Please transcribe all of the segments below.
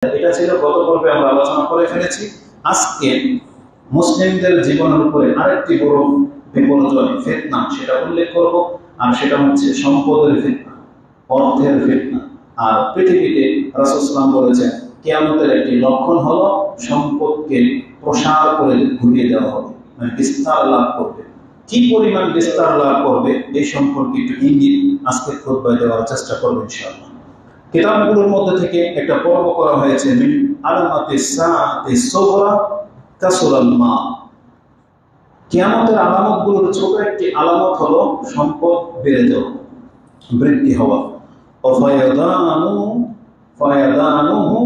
এটা ছিল গত পর্বে আমরা আলোচনা করে ফেলেছি। আজকে মুসলিমদের জীবনের উপরে আরেকটি বড় বিপর্যয় ফিতনা সেটা উল্লেখ করব, আর সেটা হচ্ছে সম্পদের ফিতনা, অর্থের ফিতনা। আর পৃথিবীতে রাসূল সাল্লাল্লাহু আলাইহি ওয়াসাল্লাম বলেছেন কিয়ামতের একটি লক্ষণ হলো সম্পদকে প্রসার করে ঘুরিয়ে দেওয়া হবে, মানে বিস্তার লাভ করবে। কি পরিমাণ বিস্তার লাভ করবে এই সম্পর্কে একটু ইঙ্গিত আজকে খুতবায় দেওয়ার চেষ্টা করব ইনশাআল্লাহ। কিতাবগুলোর মধ্যে থেকে একটা পর্ব করা হয়েছে মিন আলামাতিস সাআতি সুগরা কাসরাল মা। কিয়ামতের আলামতগুলোর ছোট একটি আলামত হলো সম্পদ বেড়ে যাওয়া, বৃদ্ধি হওয়া। ফায়াদানুহু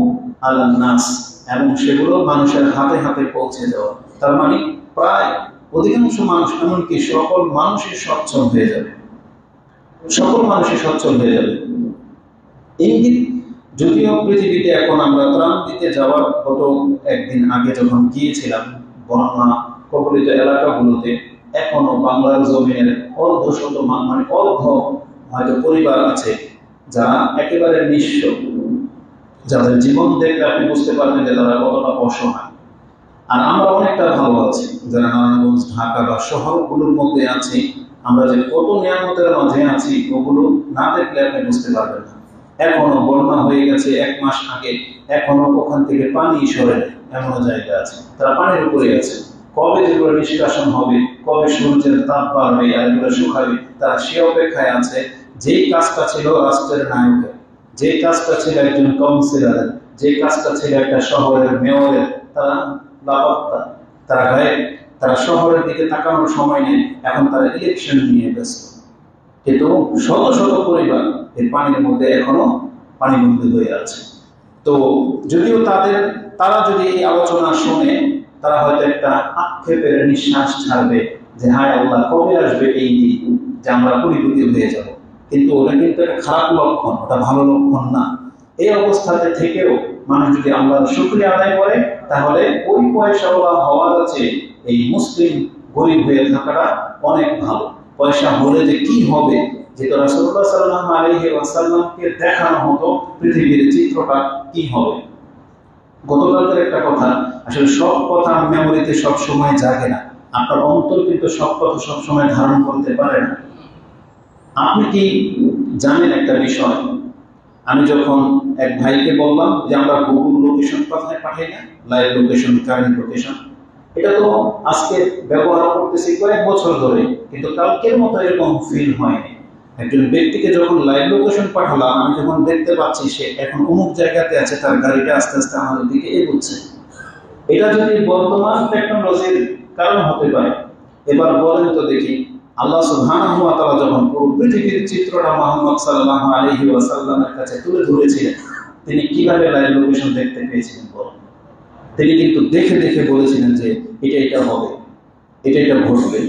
আলান নাস, এবং সেগুলো মানুষের হাতে হাতে পৌঁছে যাওয়া। তার মানে প্রায় অধিকাংশ মানুষ, এমনকি সকল মানুষই সচ্ছল হয়ে যাবে, সকল মানুষই সচ্ছল হয়ে যাবে। ইঙ্গিত যদিও পৃথিবীতে এখন আমরা ত্রাণ দিতে যাওয়ার গত একদিন আগে যখন গিয়েছিলাম বন্যা কবলিত এলাকাগুলোতে, এখনো বাংলার জমিনের অর্ধশত মানে অর্ধ হয়তো পরিবার আছে যারা একেবারে নিঃস্ব, যাদের জীবন দেখলে আপনি বুঝতে পারবেন যে তারা কতটা অসহায়। আর আমরা অনেকটা ভালো আছি যারা নারায়ণগঞ্জ, ঢাকা বা শহরগুলোর মধ্যে আছি, আমরা যে কত নিয়ামতের মাঝে আছি ওগুলো না দেখলে আপনি বুঝতে পারবেন না। এখনো বন্যা হয়ে গেছে 1 মাস আগে, এখনো ওখান থেকে পানি সরে এমন জায়গা আছে, তারা পানির উপরে আছে। কবে যেগুলো নিষ্কাশন হবে, কবে সূর্যের তাপ বাড়বে আর এগুলো শুকাবে, তারা সে অপেক্ষায় আছে। যেই কাজটা ছিল রাষ্ট্রের নায়কের, যে কাজটা ছিল একজন কাউন্সিলরের, যে কাজটা ছিল একটা শহরের মেয়রের, তারা লাপাত্তা, তারা গায়েব, তারা শহরের দিকে তাকানোর সময় নেই, এখন তারা ইলেকশন নিয়ে ব্যস্ত। কিন্তু শত শত পরিবার এই পানির মধ্যে এখনো পানিবন্দী হয়ে আছে। তো যদিও তারা যদি এই আলোচনা শুনে তারা হয়তো একটা আক্ষেপের নিঃশ্বাস ছাড়বে যে হায় আল্লাহ, কবে আসবে এই দিন যে আমরা পরিবর্তী হয়ে যাব। কিন্তু ওটা কিন্তু একটা খারাপ লক্ষণ, ওটা ভালো লক্ষণ না। এই অবস্থাতে থেকেও মানুষ যদি আল্লাহর শুকরিয়া আদায় করে, তাহলে ওই পয়সাওয়ালা হওয়ার আছে এই মুসলিম গরিব হয়ে থাকাটা অনেক ভালো। পয়সা হলে যে কি হবে, যেটা রাসূলুল্লাহ সাল্লাল্লাহু আলাইহি ওয়াসাল্লামকে দেখানো হতো পৃথিবীর চিত্রটা কি হবে। গতকালকের একটা কথা, আসলে সব কথা মেমোরিতে সব সময় জাগে না, আপনার অন্তর কিন্তু সব কথা সব সময় ধারণ করতে পারে না। আপনি কি জানেন একটা বিষয়, আমি যখন এক ভাইকে বললাম যে আমরা গুগল লোকেশন কোথায় পাঠাই না, লাইভ লোকেশন, কারেন্ট লোকেশন, এটা তো আজকে ব্যবহার করতেছি কয়েক বছর ধরে, কিন্তু কালকের মতো এরকম ফিল হয়নি। একজন ব্যক্তিকে যখন লাইভ লোকেশন পাঠালাম, আমি যখন দেখতে পাচ্ছি সে এখন অমুক জায়গাতে আছে, তার গাড়িটা আস্তে আস্তে আমাদের দিকে এগোচ্ছে। এটা যদি বর্তমান টেকনোলজির কারণ হতে পারে, এবার বলেন তো দেখি আল্লাহ সুবহানাহু ওয়া তাআলা যখন পুরো পৃথিবীর চিত্রটা মুহাম্মদ সাল্লাল্লাহু আলাইহি ওয়াসাল্লামের কাছে তুলে ধরেছিলেন, তিনি কিভাবে লাইভ লোকেশন দেখতে পেয়েছিলেন বলেন? তিনি কিন্তু দেখে দেখে বলেছিলেন যে এটা হবে, এটা ঘটবে।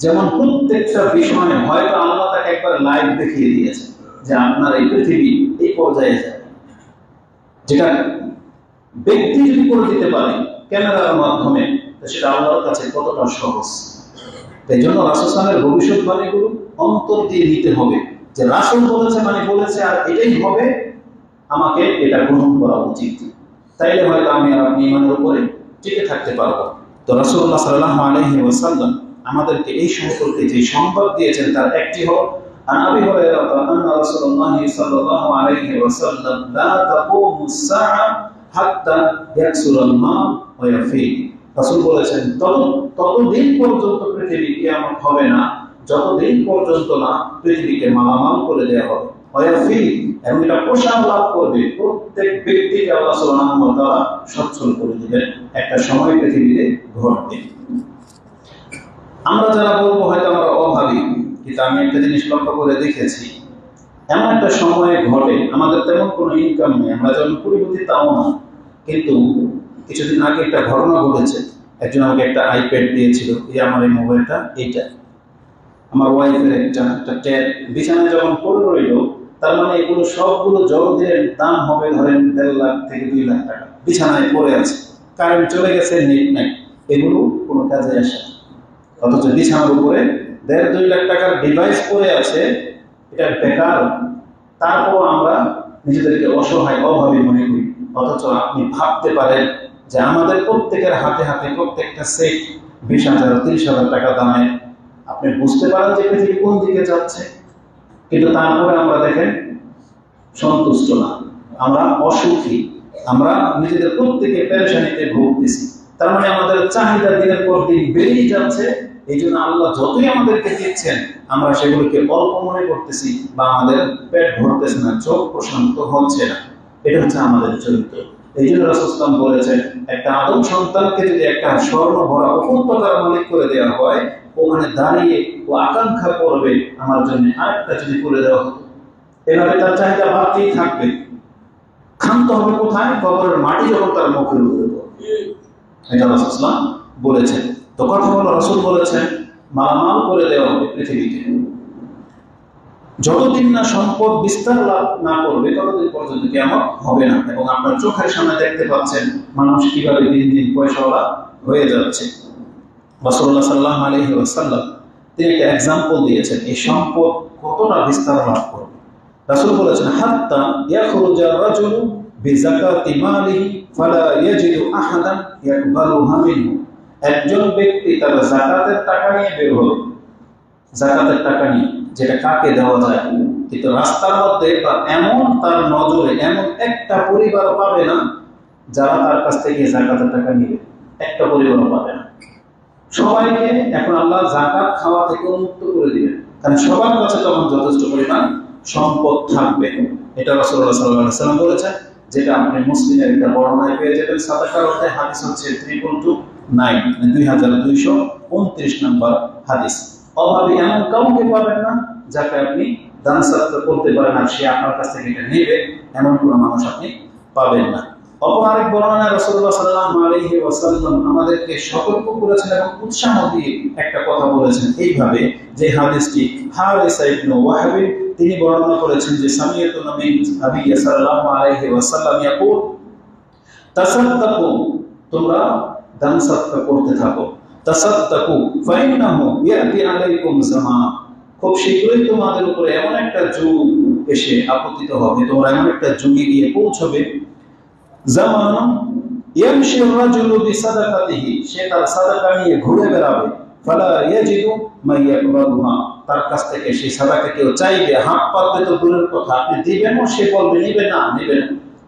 যেমন প্রত্যেকটা বিষয়ে হয়তো আল্লাহ তাকে একবার লাইভ দেখিয়ে দিয়েছে যে আপনার এই পৃথিবী এই পর্যায়ে যাবে। যেটা ব্যক্তি যদি করে দিতে পারে ক্যামেরার মাধ্যমে, সেটা আল্লাহর কাছে কতটা সহজ। তাই জন্য রাসূল সাল্লাল্লাহু ভবিষ্যৎবাণীগুলো অন্তর দিয়ে নিতে হবে, যে রাসূল বলেছে মানে বলেছে, আর এটাই হবে, আমাকে এটা গ্রহণ করা উচিত। তাইলে হয়তো আমি আর আপনি ইমানের উপরে টিকে থাকতে পারবো। তো রাসূলুল্লাহ সাল্লাল্লাহু আলাইহি ওয়াসাল্লাম আমাদেরকে এই সম্পর্কে যে সংবাদ দিয়েছেন তার একটি হলো আন আবি হুরায়রা আন্না রাসূলুল্লাহ সাল্লাল্লাহু আলাইহি ওয়াসাল্লাম লা তাকুমুস সাআ হাত্তা ইয়াকসুরাল মা ওয়া ইয়াফিদ। রাসূল বলেছেন ততদিন পর্যন্ত পৃথিবী কিয়ামত হবে না যতদিন পর্যন্ত না পৃথিবীকে মালামাল করে দেওয়া হবে, এবং এটা প্রসার লাভ করবে, প্রত্যেক ব্যক্তিকে আল্লাহ সুবহানাহু ওয়া তাআলা সচ্ছল করে দিবেন। একটা সময় পৃথিবীতে ঘটবে। আমরা যারা বলবো হয়তো আমরা অভাবী, কিন্তু আমি একটা জিনিস লক্ষ্য করে দেখেছি, এমন একটা সময় ঘটে আমাদের তেমন কোনো ইনকাম নেই, আমরা যেমন পরিবর্তী তাও না, কিন্তু কিছুদিন আগে একটা ঘটনা ঘটেছে। একজন আমাকে একটা আইপ্যাড দিয়েছিল, এই আমার এই মোবাইলটা, এইটা আমার ওয়াইফের একটা ট্যাব বিছানায় যখন পড়ে রইল, তার মানে এগুলো সবগুলো জগতের দাম হবে ধরেন 1.5 লাখ থেকে 2 লাখ টাকা, বিছানায় পড়ে আছে, কারেন্ট চলে গেছে, নেট নাই, এগুলো কোনো কাজে আসে না। অথচ বিছানার উপরে 1.5-2 লাখ টাকার ডিভাইস পড়ে আছে, এটা বেকার। তারপর আমরা নিজেদেরকে অসহায়, অভাবী মনে করি। অথচ আপনি ভাবতে পারেন যে আমাদের প্রত্যেকের হাতে হাতে প্রত্যেকটা সেট 20,000 30,000 টাকা দামের। আপনি বুঝতে পারেন যে পৃথিবী কোন দিকে যাচ্ছে, কিন্তু তারপরে আমরা দেখেন সন্তুষ্ট না, আমরা অসুখী, আমরা নিজেদের প্রত্যেকে পেরেশানিতে ভুগতেছি। তার মানে আমাদের চাহিদা দিনের পর দিন বেড়েই যাচ্ছে। এই জন্য আল্লাহ যতই আমাদেরকে দিচ্ছেন আমরা সেগুলোকে অল্প মনে করতেছি বা আমাদের পেট ভরতেছে না, চোখ প্রশান্ত হচ্ছে না। এটা হচ্ছে আমাদের চরিত্র। এই জন্য রাসূল বলেছেন, একটা আদম সন্তানকে যদি একটা স্বর্ণ ভরা উপত্যকার মালিক করে দেওয়া হয়, ওখানে দাঁড়িয়ে ও আকাঙ্ক্ষা করবে আমার জন্য আরেকটা যদি করে দেওয়া হতো। এভাবে তার চাহিদা বাড়তেই থাকবে। ক্ষান্ত হবে কোথায়? কবরের মাটি যখন তার মুখের উপরে পড়বে। এটা রাসূল বলেছেন। তো কথা হলো, রাসূল বলেছেন মালামাল করে দেওয়া হবে পৃথিবীতে। যতদিন না সম্পদ বিস্তার লাভ না করবে ততদিন পর্যন্ত কিয়ামত হবে না। এবং আপনার চোখের সামনে দেখতে পাচ্ছেন মানুষ কিভাবে দিন দিন পয়সাওয়ালা হয়ে যাচ্ছে। রাসূলুল্লাহ সাল্লাল্লাহু আলাইহি ওয়াসাল্লাম তিনি একটা এক্সাম্পল দিয়েছেন এই সম্পদ কতটা বিস্তার লাভ করবে। রাসূল বলেছেন, হাত্তা ইয়াখরুজা রাজুলু বিযাকাতি মালিহি ফালা ইয়াজিদু আহাদান ইয়াকবালুহা মিনহু। একজন ব্যক্তি তার যাকাতের টাকা নিয়ে বের হবে, যাকাতের টাকা নিয়ে, যেটা কাকে দেওয়া যায়, কিন্তু রাস্তার মধ্যে বা এমন তার নজরে এমন একটা পরিবার পাবে না যারা তার কাছ থেকে যাকাতের টাকা নিবে। একটা পরিবারও পাবে না। সবাইকে এখন আল্লাহ যাকাত খাওয়া থেকে মুক্ত করে দিবেন, কারণ সবার কাছে তখন যথেষ্ট পরিমাণ সম্পদ থাকবে। এটা রাসূলুল্লাহ সাল্লাল্লাহু আলাইহি ওয়াসাল্লাম বলেছেন, যেটা আপনি মুসলিমের একটা বর্ণনায় পেয়ে যাবেন। সাদাকার অধ্যায় হাদিস হচ্ছে 329, 2229 নম্বর হাদিস। অভাবী এমন কাউকে পাবেন না যাকে আপনি দান সাদকা করতে পারেন আর সে আপনার কাছ থেকে এটা নেবে, এমন কোনো মানুষ আপনি পাবেন না। অপর আরেক বর্ণনায় রাসূলুল্লাহ সাল্লাল্লাহু আলাইহি ওয়াসাল্লাম আমাদেরকে সতর্ক করেছেন এবং উৎসাহ দিয়ে একটা কথা বলেছেন এইভাবে, যে হাদিসটি হারিসা ইবনে ওয়াহাব তিনি বর্ণনা করেছেন যে সামিয়াতু নবী সাল্লাল্লাহু আলাইহি ওয়াসাল্লাম ইয়াকুল, তাসাদ্দাকু, তোমরা দান সাদকা করতে থাকো, তাসাদ্দাকু ফাইন্নাহু ইয়াতি আলাইকুম জামান, খুব শীঘ্রই তোমাদের উপরে এমন একটা যুগ এসে আপতিত হবে, তোমরা এমন একটা যুগে গিয়ে পৌঁছবে, জামানুন ইয়ামশি আর-রাজুলু বিসাদাকাতিহি, সে তার সাদাকা নিয়ে ঘুরে বেড়াবে, ফালা ইয়াজিদু মা ইয়াকবালুহা, তার কাছ থেকে সেই সাদাকা কেউ চাইবে, হাত পাতবে তো দূরের কথা, আপনি দিবেনও সে বলবে নিবে না, নিবে না,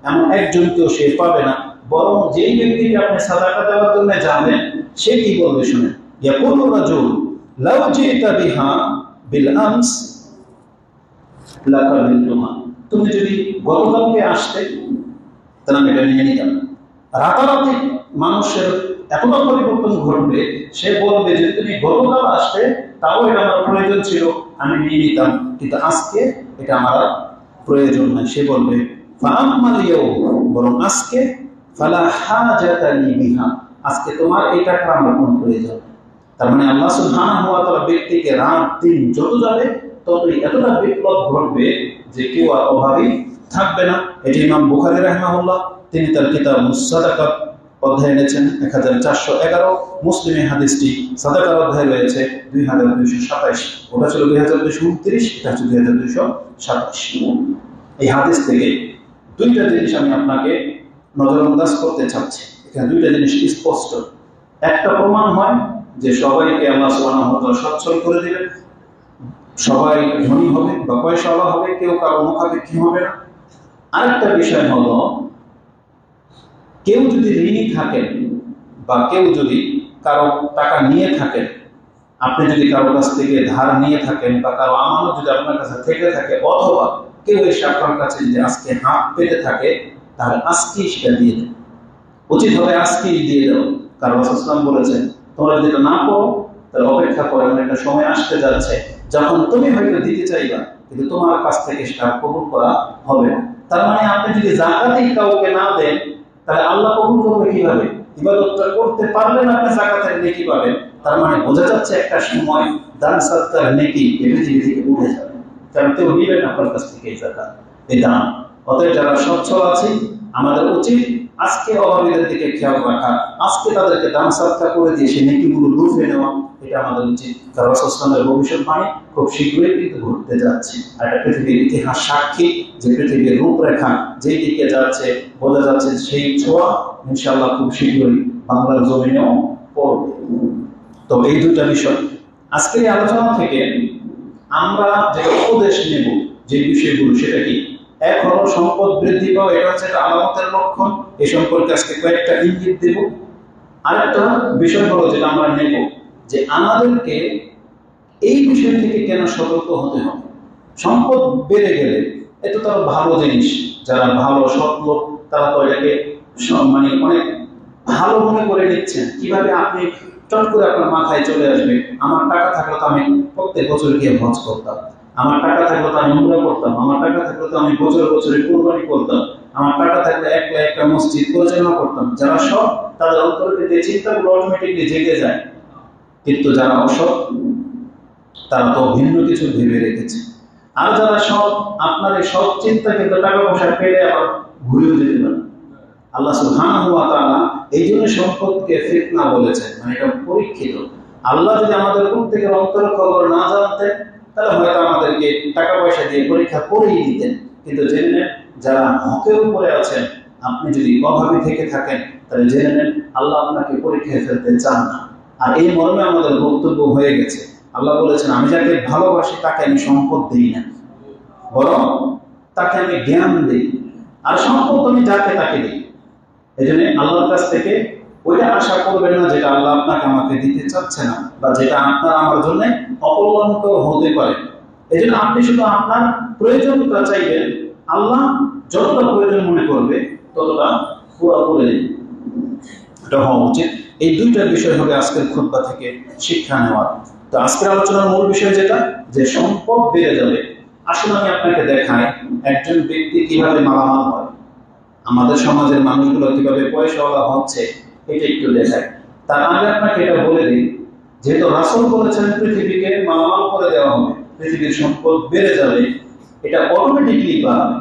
এমন একজন কেউ সে পাবে না। বরং যেই ব্যক্তিকে আপনি সাদাকা দেওয়ার জন্য যাবেন সে কি বলবে শুনেন, ইয়াকুলু রাজুল লাউ জিতা বিহা বিল আমস লাকাবিলতুহা, তুমি যদি গতকালকে আসতে তাহলে আমি এটা নিয়ে নিতাম। রাতারাতি মানুষের এতটা পরিবর্তন ঘটবে, সে বলবে যে তুমি গতকাল আসতে তাও এটা আমার প্রয়োজন ছিল, আমি নিয়ে নিতাম, কিন্তু আজকে এটা আমার প্রয়োজন নাই। সে বলবে ফাআম্মাল ইয়াউম, বরং আজকে ফালা হাজাতা লি বিহা, আজকে তোমার এই টাকা আমার কোনো প্রয়োজন। তার মানে আল্লাহ সুবহানাহু ওয়া তাআলা ব্যক্তিকে রাত দিন যত যাবে ততই এতটা বিপ্লব ঘটবে যে কেউ আর অভাবী থাকবে না। এটি ইমাম বুখারী রাহিমাহুল্লাহ তিনি তার কিতাবুস সাদাকাত অধ্যায় এনেছেন 1411, মুসলিমে হাদিসটি সাদাকার অধ্যায় রয়েছে 2227, ওটা ছিল 2229, এটা হচ্ছে 2227। এই হাদিস থেকে দুইটা জিনিস আমি আপনাকে নজরআন্দাজ করতে চাচ্ছি। এখানে দুইটা জিনিস স্পষ্ট। একটা প্রমাণ হয় যে সবাইকে আল্লাহ সুবহানাহু ওয়া তাআলা সচ্ছল করে দিবেন, সবাই ধনী হবে বা পয়সাওয়ালা হবে, কেউ কারো মুখাপেক্ষী হবে না। আরেকটা বিষয় হলো, কেউ যদি ঋণী থাকেন বা কেউ যদি কারো টাকা নিয়ে থাকেন, আপনি যদি কারো কাছ থেকে ধার নিয়ে থাকেন বা কারো আমানত যদি আপনার কাছে থেকে থাকে, অথবা কেউ এসে আপনার কাছে যদি আজকে হাত পেতে থাকে, তাহলে আজকেই সেটা দিয়ে দেন। উচিত হবে আজকেই দিয়ে দাও, কারণ রাসূল সাল্লাল্লাহু আলাইহি ওয়াসাল্লাম বলেছেন তোমরা যদি এটা না করো তাহলে অপেক্ষা করো, একটা সময় আসতে যাচ্ছে যখন তুমি হয়তো দিতে চাইবা কিন্তু তোমার কাছ থেকে সেটা কবুল করা হবে না। তার মানে আপনি যদি যাকাতই কাউকে না দেন তাহলে আল্লাহ কবুল করবে কিভাবে? ইবাদতটা করতে পারলেন আপনি যাকাতের নেকি পাবেন, তার মানে বোঝা যাচ্ছে একটা সময় দান সাদকার নেকি পৃথিবী থেকে উঠে যাবে, কারণ কেউ নিবেন আপনার কাছ থেকে এই যাকাত, এই দান। অতএব যারা সচ্ছল আছি আমাদের উচিত আজকে অভাবীদের দিকে খেয়াল রাখা, আজকে তাদেরকে দান সৎকার করে দিয়ে সেই নেকিগুলো লুফে নেওয়া, এটা আমাদের উচিত। কারণ রাসূল সাল্লাল্লাহু আলাইহি ওয়াসাল্লামের ভবিষ্যৎবাণী খুব শীঘ্রই কিন্তু ঘটতে যাচ্ছে। আর এটা পৃথিবীর ইতিহাস সাক্ষী যে পৃথিবীর রূপরেখা যেই দিকে যাচ্ছে বোঝা যাচ্ছে, সেই ছোঁয়া ইনশাআল্লাহ খুব শীঘ্রই বাংলার জমিনেও পড়বে। তো এই দুইটা বিষয় আজকের এই আলোচনা থেকে আমরা যে উপদেশ নেব, যে বিষয়গুলো, সেটা কি? এক হলো সম্পদ বৃদ্ধি পাওয়া, এটা হচ্ছে একটা আলামতের লক্ষণ, এই সম্পর্কে আজকে কয়েকটা ইঙ্গিত দেব। আরেকটা বিষয় হলো যেটা আমরা নেব, যে আমাদেরকে এই বিষয় থেকে কেন সতর্ক হতে হবে। সম্পদ বেড়ে গেলে এটা তো ভালো জিনিস, যারা ভালো সৎ লোক তারা তো এটাকে মানে অনেক ভালো মনে করে নিচ্ছেন। কিভাবে আপনি চট করে আপনার মাথায় চলে আসবে, আমার টাকা থাকলে তো আমি প্রত্যেক বছর গিয়ে হজ করতাম, আমার টাকা থাকলে তো আমি উমরা করতাম, আমার টাকা থাকলে তো আমি বছরে বছরে কুরবানি করতাম, আমার টাকা থাকলে একটা মসজিদ পরিচালনা করতাম। যারা সৎ তাদের অন্তরে যে চিন্তাগুলো অটোমেটিকলি জেগে যায়। কিন্তু যারা অসৎ তারা তো ভিন্ন কিছু ভেবে রেখেছে। আর যারা সৎ, আপনার এই সৎ চিন্তা কিন্তু টাকা পয়সা পেলে আবার ঘুরেও যেতে পারে। আল্লাহ সুবহানাহু ওয়া তাআলা এই জন্য সম্পদকে ফিতনা বলেছেন, মানে এটা পরীক্ষিত। আল্লাহ যদি আমাদের প্রত্যেকের অন্তরের খবর না জানতেন তাহলে হয়তো আমাদেরকে টাকা পয়সা দিয়ে পরীক্ষা করেই দিতেন। কিন্তু জেনে নেন, যারা হকের উপরে আছেন, আপনি যদি অভাবী থেকে থাকেন তাহলে জেনে নেন আল্লাহ আপনাকে পরীক্ষায় ফেলতে চান না। আর এই মর্মে আমাদের বক্তব্য হয়ে গেছে। আল্লাহ বলেছেন, আমি যাকে ভালোবাসি তাকে আমি সম্পদ দিই না, বরং তাকে আমি জ্ঞান দিই। আর সম্পদ আমি যাকে তাকে দিই। এই জন্য আল্লাহর কাছ থেকে ওইটা আশা করবেন না যেটা আল্লাহ আপনাকে আমাকে দিতে চাচ্ছে না, বা যেটা আপনার আমার জন্য অকল্যাণকর হতে পারে। এই জন্য আপনি শুধু আপনার প্রয়োজনটা চাইবেন, আল্লাহ যতটা প্রয়োজন মনে করবে ততটা পুরো করে দিন। এটা হওয়া উচিত। এই দুইটা বিষয় হবে আজকের খুতবা থেকে শিক্ষা নেওয়ার। তো আজকের আলোচনার মূল বিষয় যেটা, যে সম্পদ বেড়ে যাবে। আসলে আমি আপনাকে দেখাই একজন ব্যক্তি কিভাবে মালামাল হয়, আমাদের সমাজের মানুষগুলো কিভাবে পয়সাওয়ালা হচ্ছে, এটা একটু দেখায়। তার আগে আপনাকে এটা বলে দিই, যেহেতু রাসূল বলেছেন পৃথিবীকে মালামাল করে দেওয়া হবে, পৃথিবীর সম্পদ বেড়ে যাবে, এটা অটোমেটিকলি বাড়বে।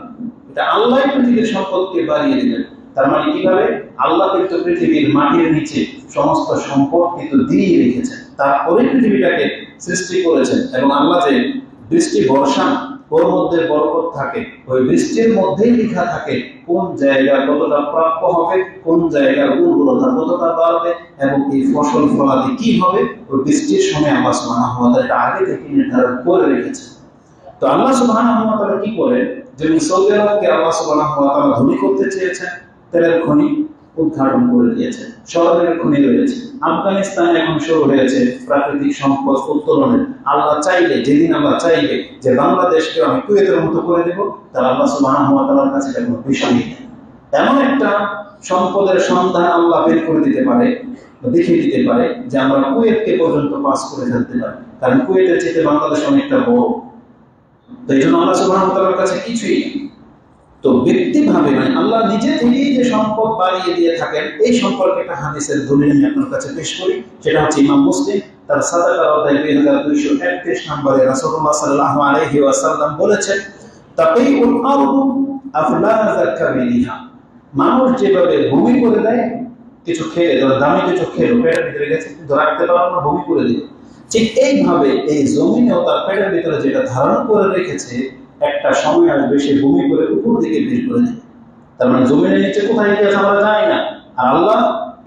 এটা আল্লাহ পৃথিবীর সম্পদকে বাড়িয়ে দিবেন। তার মানে কিভাবে? আল্লাহ কিন্তু পৃথিবীর মাটির নিচে সমস্ত সম্পদ কিন্তু দিয়ে রেখেছেন, তারপরে পৃথিবীটাকে সৃষ্টি করেছেন। এবং আল্লাহ যে বৃষ্টি বর্ষা, ওর মধ্যে বরকত থাকে, ওই বৃষ্টির মধ্যেই লেখা থাকে কোন জায়গা কতটা প্রাপ্য হবে, কোন জায়গার উর্বরতা কতটা বাড়বে, এবং এই ফসল ফলাতে কি হবে, ওই বৃষ্টির সময় আল্লাহ সুবহানাহু ওয়া তাআলা আগে থেকে নির্ধারণ করে রেখেছেন। তো আল্লাহ সুবহানাহু ওয়া তাআলা কি করে, যেমন সৌদি আরবকে আল্লাহ সুবহানাহু ওয়া তাআলা ধনী করতে চেয়েছেন, তেলের খনি উদ্ঘাটন করে দিয়েছেন, স্বর্ণের খনি রয়েছে। আফগানিস্তানে এখন শুরু হয়েছে প্রাকৃতিক সম্পদ উত্তোলনের। আল্লাহ চাইলে, যেদিন আল্লাহ চাইবে যে বাংলাদেশকে আমি কুয়েতের মতো করে দেব, তার আল্লাহ সুবহানাহু ওয়া তাআলার কাছে এটা কোনো বিষয় নেই। এমন একটা সম্পদের সন্ধান আল্লাহ বের করে দিতে পারে, দেখিয়ে দিতে পারে, যে আমরা কুয়েতকে পর্যন্ত পাস করে ফেলতে পারি। কারণ কুয়েতের চেয়ে বাংলাদেশ অনেকটা বড়। তো এই জন্য আল্লাহ সুবহানাহু ওয়া তাআলার কাছে কিছুই নেই। তো ব্যক্তিভাবে মানে আল্লাহ নিজে থেকেই যে সম্পদ বাড়িয়ে দিয়ে থাকেন, এই সম্পর্কে একটা হাদিসের দলিল আমি আপনার কাছে পেশ করি। সেটা হচ্ছে ইমাম মুসলিম তার সাদাকার অধ্যায় 2231 নম্বরে রাসূলুল্লাহ সাল্লাল্লাহু আলাইহি ওয়াসাল্লাম বলেছেন, তাকাইউল আরদু আফলাযা কাবিলিহা। মানুষ যেভাবে ভূমি করে দেয়, কিছু খেলে, ধর দামি কিছু খেলো, পেটের ভিতরে গেছে কিন্তু রাখতে পারলো না, ভূমি করে দিল, ঠিক এইভাবে এই জমিনেও তার পেটের ভিতরে যেটা ধারণ করে রেখেছে, একটা সময় আসবে সে ভূমি করে উপর দিকে বের করে দেবে। তার মানে জমিনের নিচে কোথায় গিয়েছে আমরা জানি না, আর আল্লাহ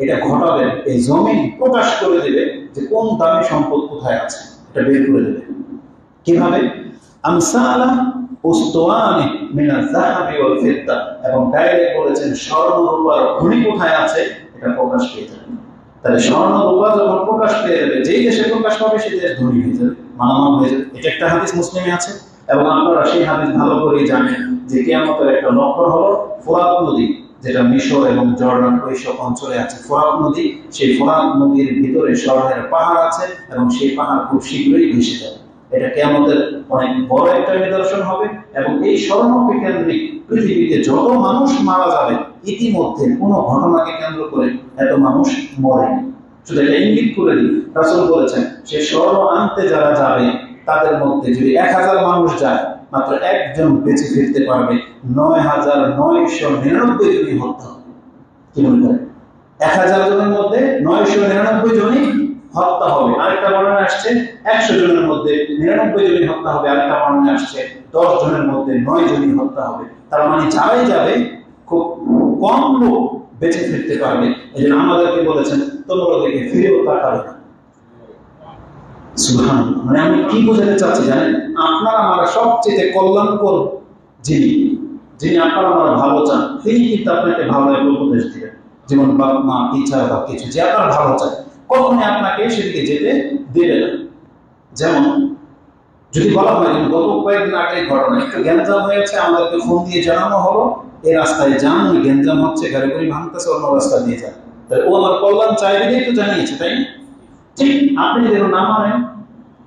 এটা ঘটাবেন, এই জমিন প্রকাশ করে দেবে যে কোন দামি সম্পদ কোথায় আছে, এটা বের করে দেবে। কিভাবে? আমসালা উসতুয়ানি মিনাল যাহাবি ওয়াল ফিদ্দা, এবং ডাইরেক্ট বলেছেন স্বর্ণ রূপার খনি কোথায় আছে, এটা প্রকাশ পেয়ে যাবে। তাহলে স্বর্ণ রূপা যখন প্রকাশ পেয়ে যাবে, যেই দেশে প্রকাশ পাবে সেই দেশ ধনী হয়ে যাবে, মালামাল হয়ে যাবে। এটা একটা হাদিস মুসলিমে আছে। এবং আপনারা সেই হাদিস ভালো করেই জানেন যে কিয়ামতের একটা লক্ষণ হলো ফোরাত নদী, যেটা মিশর এবং জর্ডান ওইসব অঞ্চলে আছে। ফোরাত নদী, সেই ফোরাত নদীর ভিতরে স্বর্ণের পাহাড় আছে, এবং সেই পাহাড় খুব শীঘ্রই ভেসে যাবে। এটা কিয়ামতের অনেক বড় একটা নিদর্শন হবে। এবং এই স্বর্ণকে কেন্দ্রিক পৃথিবীতে যত মানুষ মারা যাবে, ইতিমধ্যে কোনো ঘটনাকে কেন্দ্র করে এত মানুষ মরেনি। শুধু এটা ইঙ্গিত করে দিই, রাসূল বলেছেন সে স্বর্ণ আনতে যারা যাবে তাদের মধ্যে যদি 1000 মানুষ যায়, মাত্র একজন বেঁচে ফিরতে পারবে, 9999 জনই হত্যা হবে। কি মনে করেন? 1000 জনের মধ্যে 999 জনই হত্যা হবে। আরেকটা বর্ণনা আসছে 100 জনের মধ্যে 99 জনই হত্যা হবে। আরেকটা বর্ণনা আসছে 10 জনের মধ্যে 9 জনই হত্যা হবে। তার মানে যারাই যাবে খুব কম লোক বেঁচে ফিরতে পারবে। এই জন্য আমাদেরকে বলেছেন তোমরা ওদিকে ফিরেও তাকাবে না। সুবহানাল্লাহ। মানে আমি কি বোঝাতে চাচ্ছি জানেন? আপনারা আমরা সবচেয়ে কল্যাণকর যিনি আপনারা আমরা ভালো চান, তিনি কিন্তু আপনাকে ভালো একটা উপদেশ দিবেন। যেমন বাবা মা, টিচার বা কিছু, যে আপনার ভালো চায় কখনই আপনাকে সেদিকে যেতে দেবে না। যেমন যদি বলা হয় যে গত কয়েকদিন আগে ঘটনা একটু গ্যাঞ্জাম হয়েছে, আমাদেরকে ফোন দিয়ে জানানো হলো এই রাস্তায় যান, ওই গ্যাঞ্জাম হচ্ছে, গাড়ি গাড়ি ভাঙতেছে, অন্য রাস্তা দিয়ে যান। তাহলে ও আমার কল্যাণ চাই দিলেই তো জানিয়েছে, তাই না? ঠিক আপনি যেন না মানেন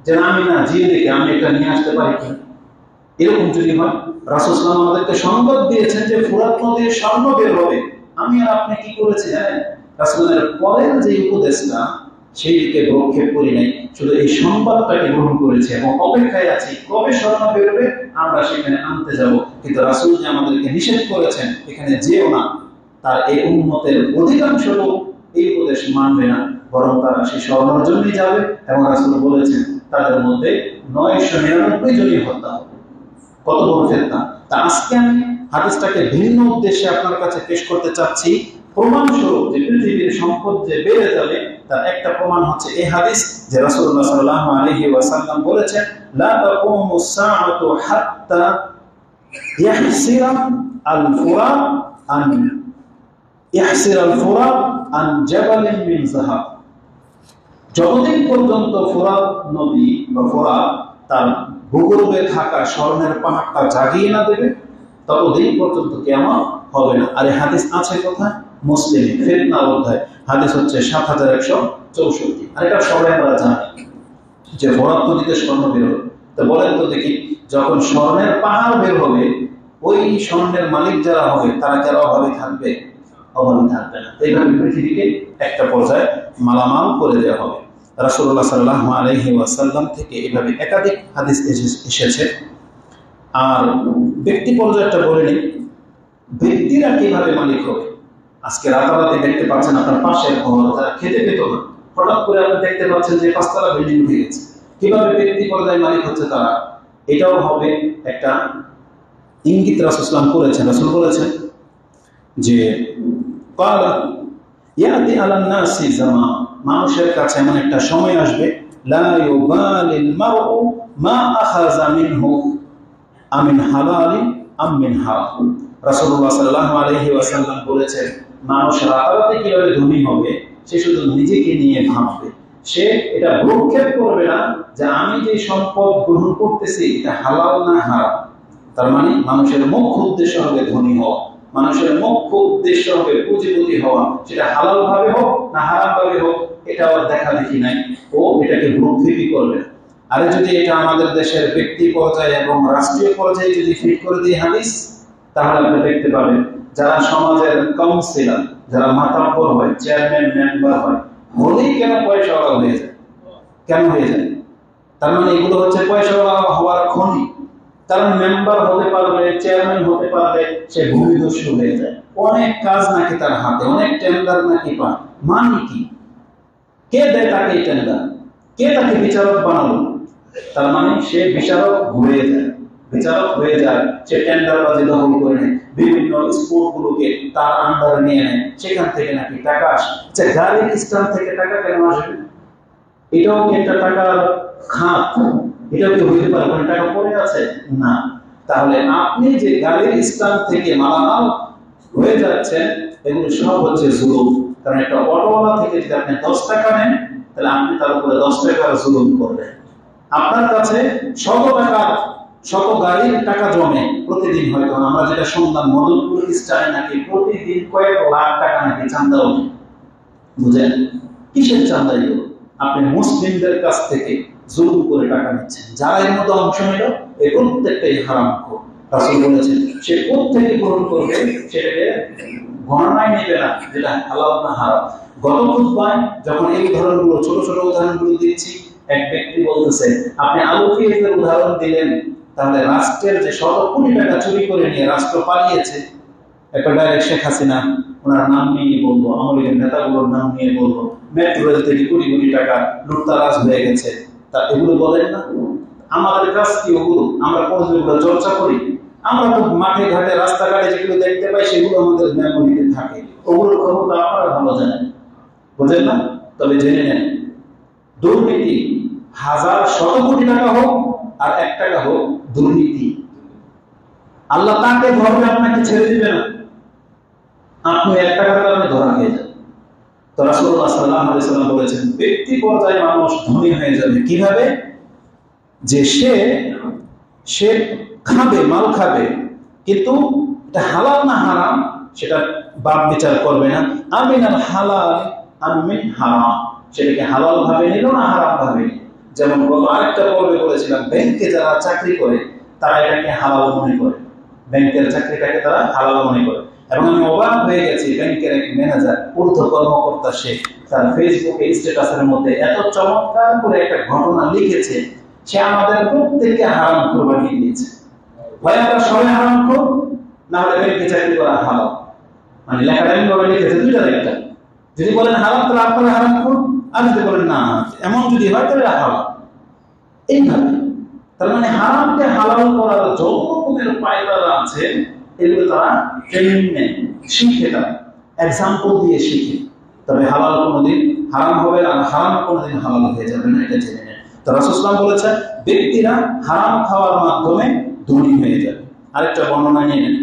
যে আমি না জিয়ে দেখে আমি এটা নিয়ে আসতে পারি কি, এরকম যদি হয়, রাসূল সাল্লাল্লাহু আলাইহি ওয়াসাল্লাম আমাদেরকে সংবাদ দিয়েছেন যে ফুরাত নদীর স্বর্ণ বের হবে। আমি আর আপনি কি করেছি জানেন? রাসূলের পরের যে উপদেশটা সেই দিকে ভ্রক্ষেপ করি নাই, শুধু এই সংবাদটাকে গ্রহণ করেছি এবং অপেক্ষায় আছি কবে স্বর্ণ বেরোবে আমরা সেখানে আনতে যাব। কিন্তু রাসূল যে আমাদেরকে নিষেধ করেছেন এখানে যেও না, তার এই উম্মতের অধিকাংশ লোক এই উপদেশ মানবে না, বরং তারা সেই স্বর্ণের জন্যই যাবে। এবং রাসূল বলেছেন তাদের মধ্যে 999 জনই হত্যা হবে। কত বড় ফিতনা! তা আজকে আমি হাদিসটাকে ভিন্ন উদ্দেশ্যে আপনার কাছে পেশ করতে চাচ্ছি। প্রমাণস্বরূপ যে পৃথিবীর সম্পদ যে বেড়ে যাবে তার একটা প্রমাণ হচ্ছে এই হাদিস, যে রাসূলুল্লাহ সাল্লাল্লাহু আলাইহি ওয়াসাল্লাম বলেছেন লা তাকুমুস সাআতু হাত্তা ইয়াহসিরা আল-ফুরাত আন জাবালিন মিন যাহাব। যতদিন পর্যন্ত ফুরাত নদী বা ফুরাত তার ভূগর্ভে থাকা স্বর্ণের পাহাড়টা জাগিয়ে না দেবে ততদিন পর্যন্ত কিয়ামত হবে না। আর এই হাদিস আছে কোথায়? মুসলিমে ফিতনা অধ্যায়, হাদিস হচ্ছে 7164। আর এটা সবাই আমরা জানি যে ফুরাত নদীতে স্বর্ণ বের হবে। তো বলেন তো দেখি, যখন স্বর্ণের পাহাড় বের হবে ওই স্বর্ণের মালিক যারা হবে তারা যারা অভাবে থাকবে? অভাবে থাকবে না। এইভাবে পৃথিবীকে একটা পর্যায়ে মালামাল করে দেওয়া হবে। রাসূলুল্লাহ সাল্লাল্লাহু আলাইহি ওয়াসাল্লাম থেকে এভাবে একাধিক হাদিস এসেছে। আর ব্যক্তি পর্যায়টা বলে নিই, ব্যক্তিরা কিভাবে মালিক হবে। আজকে রাতারাতি দেখতে পাচ্ছেন আপনার পাশের ঘর যারা খেতে পেত না, হঠাৎ করে আপনি দেখতে পাচ্ছেন যে 5 তলা বিল্ডিং উঠে গেছে। কিভাবে ব্যক্তি পর্যায়ে মালিক হচ্ছে তারা, এটাও হবে একটা ইঙ্গিত রাসূল সাল্লাল্লাহু আলাইহি ওয়াসাল্লাম করেছেন। রাসূল বলেছেন যে ক্বালা ইয়াতি আলান নাসি জামান, মানুষের কাছে এমন একটা সময় আসবে লা ইউবালিল মারউ মা আখাযা মিনহু আমিন হালালি আম মিন হারাম। রাসূলুল্লাহ সাল্লাল্লাহু আলাইহি ওয়াসাল্লাম বলেছেন মানুষ রাতারাতি কিভাবে ধনী হবে সে শুধু নিজেকে নিয়ে ভাববে, সে এটা ভ্রুক্ষেপ করবে না যে আমি যে সম্পদ গ্রহণ করতেছি এটা হালাল না হারাম। তার মানে মানুষের মুখ্য উদ্দেশ্য হবে ধনী হওয়া, মানুষের মুখ্য উদ্দেশ্য হবে পুঁজিপতি হওয়া, সেটা হালাল ভাবে হোক না হারাম ভাবে হোক এটা আর দেখা দেখি নাই, ও এটাকে ভ্রুক্ষেপই করবে। আর যদি এটা আমাদের দেশের ব্যক্তি পর্যায়ে এবং রাষ্ট্রীয় পর্যায়ে যদি ফিট করে দিই হাদিস, তাহলে আপনি দেখতে পাবেন যারা সমাজের কাউন্সিলর, যারা মাতাব্বর হয়, চেয়ারম্যান মেম্বার হয়, হলেই কেন পয়সাওয়ালা হয়ে যায়? কেন হয়ে যায়? তার মানে এগুলো হচ্ছে পয়সাওয়ালা হওয়ার খনি। তারা মেম্বার হতে পারলে, চেয়ারম্যান হতে পারলে সে ভূমিদস্যু হয়ে যায়। অনেক কাজ নাকি তার হাতে, অনেক টেন্ডার নাকি পায়। মানে কি? কে দেয় তাকে এই টেন্ডার? কে তাকে বিচারক বানালো? তার মানে সে বিচারক হয়ে যায়, বিচারক হয়ে যায়, সে টেন্ডারবাজি দখল করে নেয়, বিভিন্ন স্পোর্টগুলোকে তার আন্ডারে নিয়ে নেয়, সেখান থেকে নাকি টাকা আসে। আচ্ছা, গাড়ির স্ট্যান্ড থেকে টাকা কেন আসবে? এটাও কি একটা টাকার খাত? এটাও কি হইতে পারে কোন টাকা পড়ে আছে? না। তাহলে আপনি যে গাড়ির স্ট্যান্ড থেকে মালামাল হয়ে যাচ্ছেন এগুলো সব হচ্ছে জুলুম। কারণ একটা অটোওয়ালা থেকে যদি আপনি 10 টাকা নেন তাহলে আপনি তার উপরে 10 টাকার জুলুম করবেন। আপনার কাছে 100 গাড়ির টাকা জমে প্রতিদিন, হয়তো আমরা যেটা শুনলাম মদনপুর স্টাইল নাকি প্রতিদিন কয়েক লাখ টাকা নাকি চাঁদা ওঠে। বুঝেন কিসের চাঁদা? এগুলো আপনি মুসলিমদের কাছ থেকে জুলুম করে টাকা নিচ্ছেন। যারা এর মধ্যে অংশ নিল এই প্রত্যেকটাই হারামখোর। রাসূল বলেছেন সে প্রত্যেকে গ্রহণ করবে, সেটাকে গণনায় নেবে না যেটা হালাল না হারাম। গত খুতবায় যখন এই উদাহরণগুলো ছোট ছোট উদাহরণগুলো দিচ্ছি, এক ব্যক্তি বলতেছে আপনি আলু পেঁয়াজের উদাহরণ দিলেন, তাহলে রাষ্ট্রের যে 100 কোটি টাকা চুরি করে নিয়ে রাষ্ট্র পালিয়েছে, একটা ডাইরেক্ট শেখ হাসিনা ওনার নাম নিয়ে বলবো, আওয়ামী লীগের নেতাগুলোর নাম নিয়ে বলবো, মেট্রো রেল থেকে কোটি কোটি টাকা লুটতারাজ হয়ে গেছে, তা এগুলো বলেন না? আমাদের কাজ কি ওগুলো? আমরা কোনগুলো চর্চা করি? আমরা তো মাঠে ঘাটে রাস্তাঘাটে যেগুলো দেখতে পাই সেগুলো আমাদের মেমোরিতে থাকে, ওগুলোর খবর তো আপনারা ভালো জানেন, বুঝেন না? তবে জেনে নেন, দুর্নীতি হাজার শত কোটি টাকা হোক আর 1 টাকা হোক, দুর্নীতি আল্লাহ তাকে ধরবে, আপনাকে ছেড়ে দিবে না। আপনি 1 টাকার কারণে ধরা খেয়ে যান। তো রাসূলুল্লাহ সাল্লাল্লাহু আলাইহি ওয়াসাল্লাম বলেছেন, ব্যক্তি পর্যায়ে মানুষ ধনী হয়ে যাবে কিভাবে? যে সে খাবে, মাল খাবে, কিন্তু এটা হালাল না হারাম সেটা বাপ বিচার করবে না। আমিনাল হালাল আমিন হারাম, সেটাকে হালাল ভাবে নিল না হারাম ভাবে নিল। যেমন গত আরেকটা পর্বে বলেছিলাম, ব্যাংকে যারা চাকরি করে তারা এটাকে হালাল মনে করে, ব্যাংকের চাকরিটাকে তারা হালাল মনে করে। এবং আমি অবাক হয়ে গেছি, ব্যাংকের এক ম্যানেজার, ঊর্ধ্ব কর্মকর্তা, সে তার ফেসবুকে স্ট্যাটাসের মধ্যে এত চমৎকার করে একটা ঘটনা লিখেছে, সে আমাদের প্রত্যেককে হারাম খোর বানিয়ে দিয়েছে। ভাই আমরা সবাই হারাম খোর, না হলে ব্যাংকে চাকরি করা হালাল, মানে লেখাটা এমন লিখেছে দুইটা একটা। যদি বলেন হারাম তাহলে আপনারা হারাম খোর, আর যদি বলেন না এমন যদি হয় তাহলে হালাল। এইভাবে তার মানে হারামকে হালাল করার যত রকমের পায়তারা আছে এগুলো তারা ট্রেনিং নেয়, শিখে, তারা এক্সাম্পল দিয়ে শিখে। তবে হালাল কোনোদিন হারাম হবে না, হারাম কোনোদিন হালাল হয়ে যাবে না, এটা জেনে নেন। তো রাসূল সাল্লাল্লাহু আলাইহি ওয়াসাল্লাম বলেছেন, ব্যক্তিরা হারাম খাওয়ার মাধ্যমে ধনী হয়ে যাবে। আরেকটা বর্ণনা নিয়ে নেন,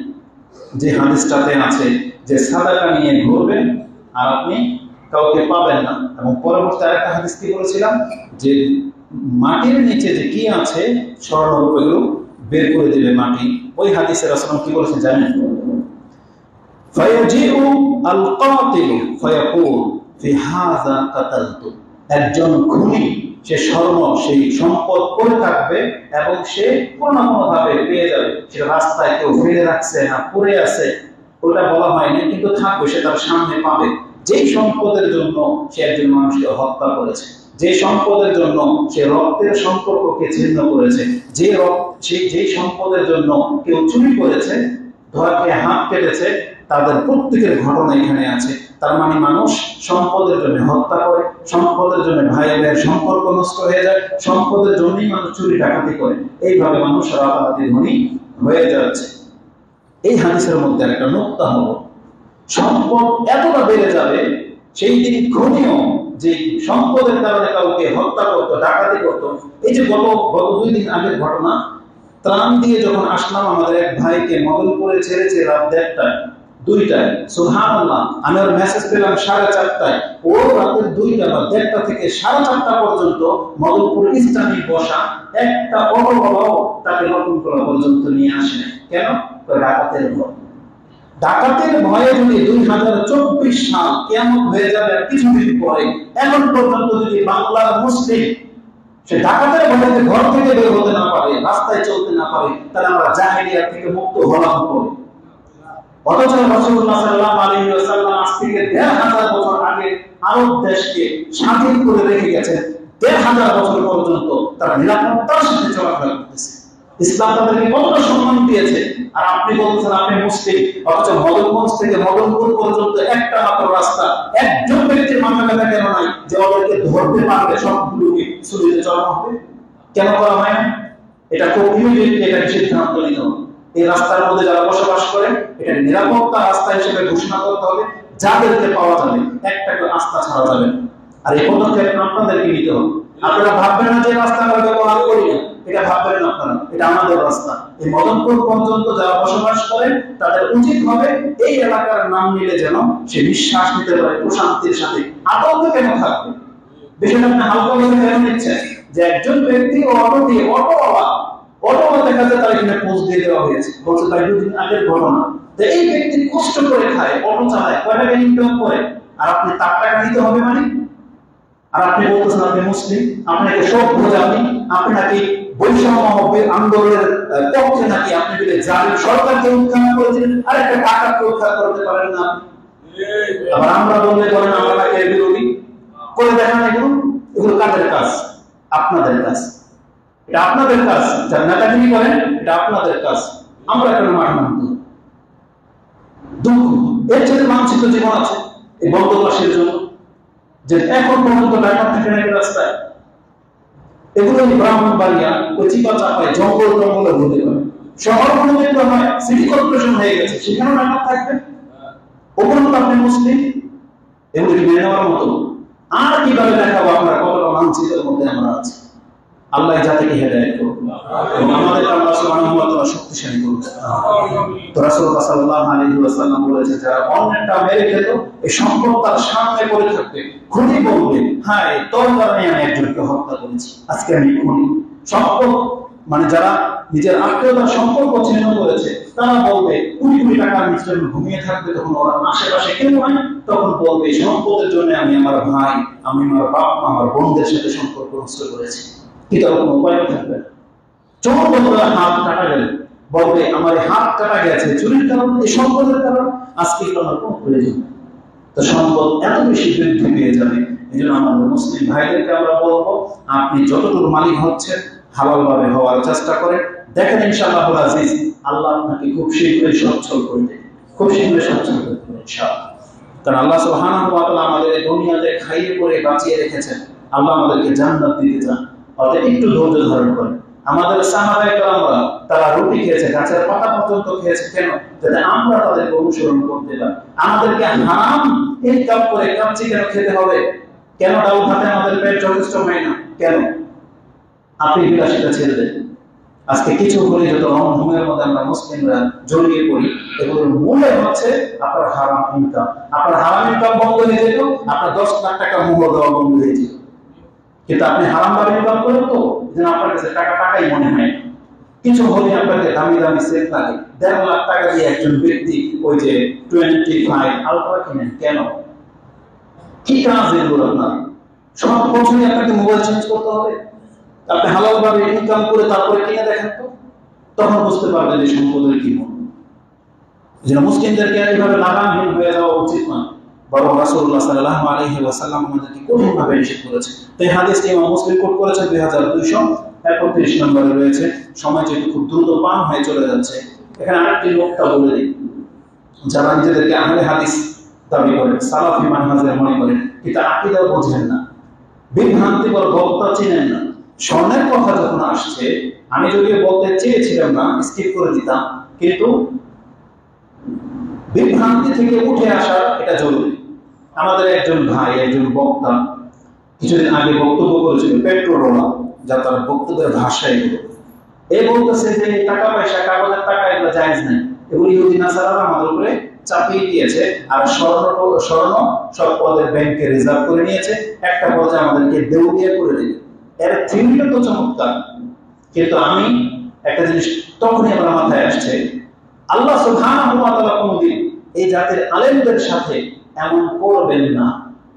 যে হাদিসটাতে আছে যে সাদাকা নিয়ে ঘুরবেন আর আপনি কাউকে পাবেন না। এবং পরবর্তী আরেকটা হাদিস কি বলেছিলাম, যে মাটির নিচে যে কি আছে স্বর্ণ রূপেগুলো বের করে দিবে মাটি। ওই হাদিসের রাসূল কি বলেছেন জানেন? ফায়াজিউ আল কাতিল ফায়াকুল ফি হাযা কাতালতু, একজন খুনি সে স্বর্ণ সেই সম্পদ পড়ে থাকবে এবং সে কোনো না কোনোভাবে পেয়ে যাবে। সে রাস্তায় কেউ ফেলে রাখছে না, পড়ে আছে, ওটা বলা হয়নি, কিন্তু থাকবে, সে তার সামনে পাবে। যেই সম্পদের জন্য সে একজন মানুষকে হত্যা করেছে, যে সম্পদের জন্য সে রক্তের সম্পর্ককে ছিন্ন করেছে, যেই সম্পদের জন্য কেউ চুরি করেছে, ধরাকে হাত কেটেছে, তাদের প্রত্যেকের ঘটনা এখানে আছে। তার মানে মানুষ সম্পদের জন্য হত্যা করে, সম্পদের জন্য ভাই ভাইয়ের সম্পর্ক নষ্ট হয়ে যায়, সম্পদের জন্যই মানুষ চুরি ডাকাতি করে। এইভাবে মানুষ রাতারাতি ধনী হয়ে যাচ্ছে। এই হাদিসের মধ্যে একটা নুকতা হলো, সম্পদ এতটা বেড়ে যাবে সেই দিন ঘনিও যে সম্পদের কারণে কাউকে হত্যা করতো, ডাকাতি করতো। এই যে গত 2 দিন আগের ঘটনা, ত্রাণ দিয়ে যখন আসলাম আমাদের এক ভাইকে মগলপুরে ছেড়েছে রাত 1টায় 2টায়, সুবহানাল্লাহ, আমি ওর মেসেজ পেলাম 4:30টায়। ও রাতের 2টা বা 1:30 থেকে 4:30 পর্যন্ত মগলপুর ইসলামী বসা একটা অটো তাকে নতুন করা পর্যন্ত নিয়ে আসে। কেন? ডাকাতের ভয়। ডাকাতের ভয়ে যদি 2024 সাল কিয়ামত হয়ে যাবে আর কিছুদিন পরে, এখন পর্যন্ত যদি বাংলার মুসলিম সে ডাকাতের ভয়ে ঘর থেকে বের হতে না পারে, রাস্তায় চলতে না পারে, তাহলে আমরা জাহেলিয়াত থেকে মুক্ত হলাম পরে। অথচ রাসূলুল্লাহ সাল্লাল্লাহু আলাইহি ওয়াসাল্লাম আজ থেকে 1500 বছর আগে আরব দেশকে স্বাধীন করে রেখে গেছেন। 1500 বছর পর্যন্ত তারা নিরাপত্তার সাথে চলাফেরা করতেছে। ইসলাম তাদেরকে কতটা সম্মান দিয়েছে, আর আপনি বলছেন আপনি মুসলিম, অথচ মদনগঞ্জ থেকে মদনপুর পর্যন্ত একটা মাত্র রাস্তা, একজন ব্যক্তির মাথা ব্যথা কেন নাই যে ওদেরকে ধরতে পারবে, সবগুলোকে ছুরিতে চড়ানো হবে? কেন করা হয় না? এটা খুব ইমিডিয়েটলি এটা সিদ্ধান্ত নিতে হবে। এই রাস্তার মধ্যে যারা বসবাস করেন, এটা নিরাপত্তা রাস্তা হিসেবে ঘোষণা করতে হবে। যাদেরকে পাওয়া যাবে একটা রাস্তা ছাড়া যাবে না। আর এই পদক্ষেপ আপনাদেরকে নিতে হবে। আপনারা ভাববেন না যে রাস্তা আমরা ব্যবহার করি না, এটা ভাববেন না আপনারা, এটা আমাদের রাস্তা। এই মদনপুর পর্যন্ত যারা বসবাস করেন তাদের উচিত হবে এই এলাকার নাম নিলে যেন সে বিশ্বাস নিতে পারে প্রশান্তির সাথে। আতঙ্ক কেন থাকবে? বিষয়টা আপনি হালকা ভাবে কেন নিচ্ছেন? যে একজন ব্যক্তি অটো দেখা যায় তার এখানে পোস্ট দিয়ে দেওয়া হয়েছে, বলছে তাই 2 দিন আগের ঘটনা। তো এই ব্যক্তি কষ্ট করে খায়, অটো চালায়, কয় টাকা ইনকাম করে, আর আপনি তার টাকা নিতে হবে মানে? আর আপনি বলতেছেন আপনি মুসলিম, আপনাকে সব বোঝাবি, আপনি নাকি বৈষম্য আন্দোলনের পক্ষে, নাকি আপনি বলে জালিম সরকারকে উৎখাত করেছেন, আর একটা টাকাকে উৎখাত করতে পারেন না। আবার আমরা বললে বলেন আমরা নাকি বিরোধী করে দেখান। এগুলো কাদের কাজ? আপনাদের কাজ। এটা আপনাদের কাজ। যারা নেতাগিরি করেন এটা আপনাদের কাজ। আমরা কেন মাঠ মানব? দুঃখ এর চেয়ে লাঞ্ছিত জীবন আছে এই বন্দোবস্তের জন্য, যে এখন পর্যন্ত ঢাকা থেকে নাকি রাস্তায় এগুলো ব্রাহ্মণবাড়িয়া ওই চিপা চাপায় জঙ্গল জঙ্গলে হতে পারে। শহরগুলো যেগুলো হয় সিটি কর্পোরেশন হয়ে গেছে, সেখানেও নাটক থাকবে। ওগুলো তো আপনি মুসলিম, এগুলো কি মেনে নেওয়ার মতো? আর কিভাবে দেখাবো আমরা কতটা লাঞ্ছিতের মধ্যে আমরা আছি? আল্লাহ জাতিকে হেদায়েত করুন এবং আমাদেরকে আল্লাহ সুবহানাহু ওয়া তাআলা শক্তিশালী করুন। তো রাসূলুল্লাহ সাল্লাল্লাহু আলাইহি ওয়াসাল্লাম বলেছেন, যারা অন্যটা মেরে খেত এই সম্পদ তার সামনে পড়ে থাকবে, খুনি বলবে, হ্যাঁ তোর কারণে আমি একজনকে হত্যা করেছি, আজকে আমি খুনি। সম্পদ মানে যারা নিজের আত্মীয়তার সম্পর্ক ছিন্ন করেছে তারা বলবে, কোটি কোটি টাকার নিচে ঘুমিয়ে থাকবে, তখন ওরা আশেপাশে কেউ নাই, তখন বলবে সম্পদের জন্য আমি আমার ভাই, আমি আমার বাপ, আমার বোনদের সাথে সম্পর্ক নষ্ট করেছি। কিন্তু কোনো উপায় থাকবে না। চোর বন্ধুরা হাত কাটা গেল, বলবে আমার হাত কাটা গেছে চুরির কারণে, এই সম্পদের কারণে, আজকে আমার কোনো প্রয়োজন নেই। তো সম্পদ এত বেশি বৃদ্ধি পেয়ে যাবে। এই জন্য আমাদের মুসলিম ভাইদেরকে আমরা বলবো, আপনি যতটুকু মালিক হচ্ছেন হালাল ভাবে হওয়ার চেষ্টা করেন। দেখেন ইনশাআল্লাহ আজিজ, আল্লাহ আপনাকে খুব শীঘ্রই সচ্ছল করে দেবে, খুব শীঘ্রই সচ্ছল করে দেবে ইনশাআল্লাহ। কারণ আল্লাহ সুবহানাহু ওয়া তাআলা আমাদের দুনিয়াতে খাইয়ে পরে বাঁচিয়ে রেখেছেন, আল্লাহ আমাদেরকে জান্নাত দিতে চান। অর্থাৎ একটু ধৈর্য ধারণ করেন। আমাদের সাহাবায়ে কেরামরা তারা রুটি খেয়েছে, গাছের পাতা পর্যন্ত খেয়েছে, কেন? যাতে আমরা তাদেরকে অনুসরণ করতে পারি। আমাদেরকে হারাম ইনকাম করে কাচ্চি কেন খেতে হবে? কেন ডাল ভাতে আমাদের পেট যথেষ্ট হয় না? কেন? আপনি বিলাসিতা ছেড়ে দেন। আজকে কিছু করে যত রংভূমের মধ্যে আমরা মুসলিমরা জড়িয়ে পড়ি, এগুলোর মূলে হচ্ছে আপনার হারাম ইনকাম। আপনার হারাম ইনকাম বন্ধ হয়ে যেত, আপনার 10 লাখ টাকা মূল্য দেওয়া বন্ধ হয়ে যেত। কিন্তু আপনি হারাম ভাবে ইনকাম করেন তো, যেন আপনার কাছে টাকাই মনে হয়। কিছু হলে আপনাকে দামি দামি সেট লাগে, 1.5 লাখ টাকা দিয়ে একজন ব্যক্তি ওই যে 25 আলট্রা কিনেন, কেন? কি কাজ এগুলো আপনার? সব বছরই আপনাকে মোবাইল চেঞ্জ করতে হবে? আপনি হালাল ভাবে ইনকাম করে তারপরে কিনে দেখেন তো, তখন বুঝতে পারবেন যে সম্পদের কি মূল্য। যেন মুসলিমদেরকে এইভাবে লাগামহীন হয়ে যাওয়া উচিত না, বরং রাসূলুল্লাহ সাল্লাল্লাহু আলাইহি ওয়াসাল্লাম আমাদেরকে কঠিনভাবে নিষেধ করেছে। তো এই হাদিসটি ইমাম মুসলিম কোট করেছেন 2231 নম্বরে রয়েছে। সময় যেহেতু খুব দ্রুত পার হয়ে চলে যাচ্ছে, এখানে আরেকটি নোকতা বলে দিই। যারা নিজেদেরকে আহলে হাদিস দাবি করেন, সালাফি মানহাজের মনে করেন, কিন্তু আকীদা বোঝেন না, বিভ্রান্তিকর বক্তা চিনেন না। স্বর্ণের কথা যখন আসছে, আমি যদিও বলতে চেয়েছিলাম না, স্কিপ করে দিতাম, কিন্তু বিভ্রান্তি থেকে উঠে আসা এটা জরুরি। আমাদের একজন ভাই, একজন বক্তা কিছুদিন আগে বক্তব্য করেছিল, পেট্রোরোলা, যা তার বক্তব্যের ভাষা এগুলো। এ বলতেছে যে টাকা পয়সা, কাগজের টাকা এগুলো জায়েজ নাই, এগুলো ইহুদি নাসারারা আমাদের উপরে চাপিয়ে দিয়েছে। আর স্বর্ণ সব পদের ব্যাংকে রিজার্ভ করে নিয়েছে, একটা পর্যায়ে আমাদেরকে দেউলিয়া করে দেবে। এর থিওরিটা তো চমৎকার, কিন্তু আমি একটা জিনিস তখনই আমার মাথায় আসছে, আল্লাহ সুবহানাহু ওয়া তাআলা কোনদিন এই জাতির আলেমদের সাথে এমন করবেন না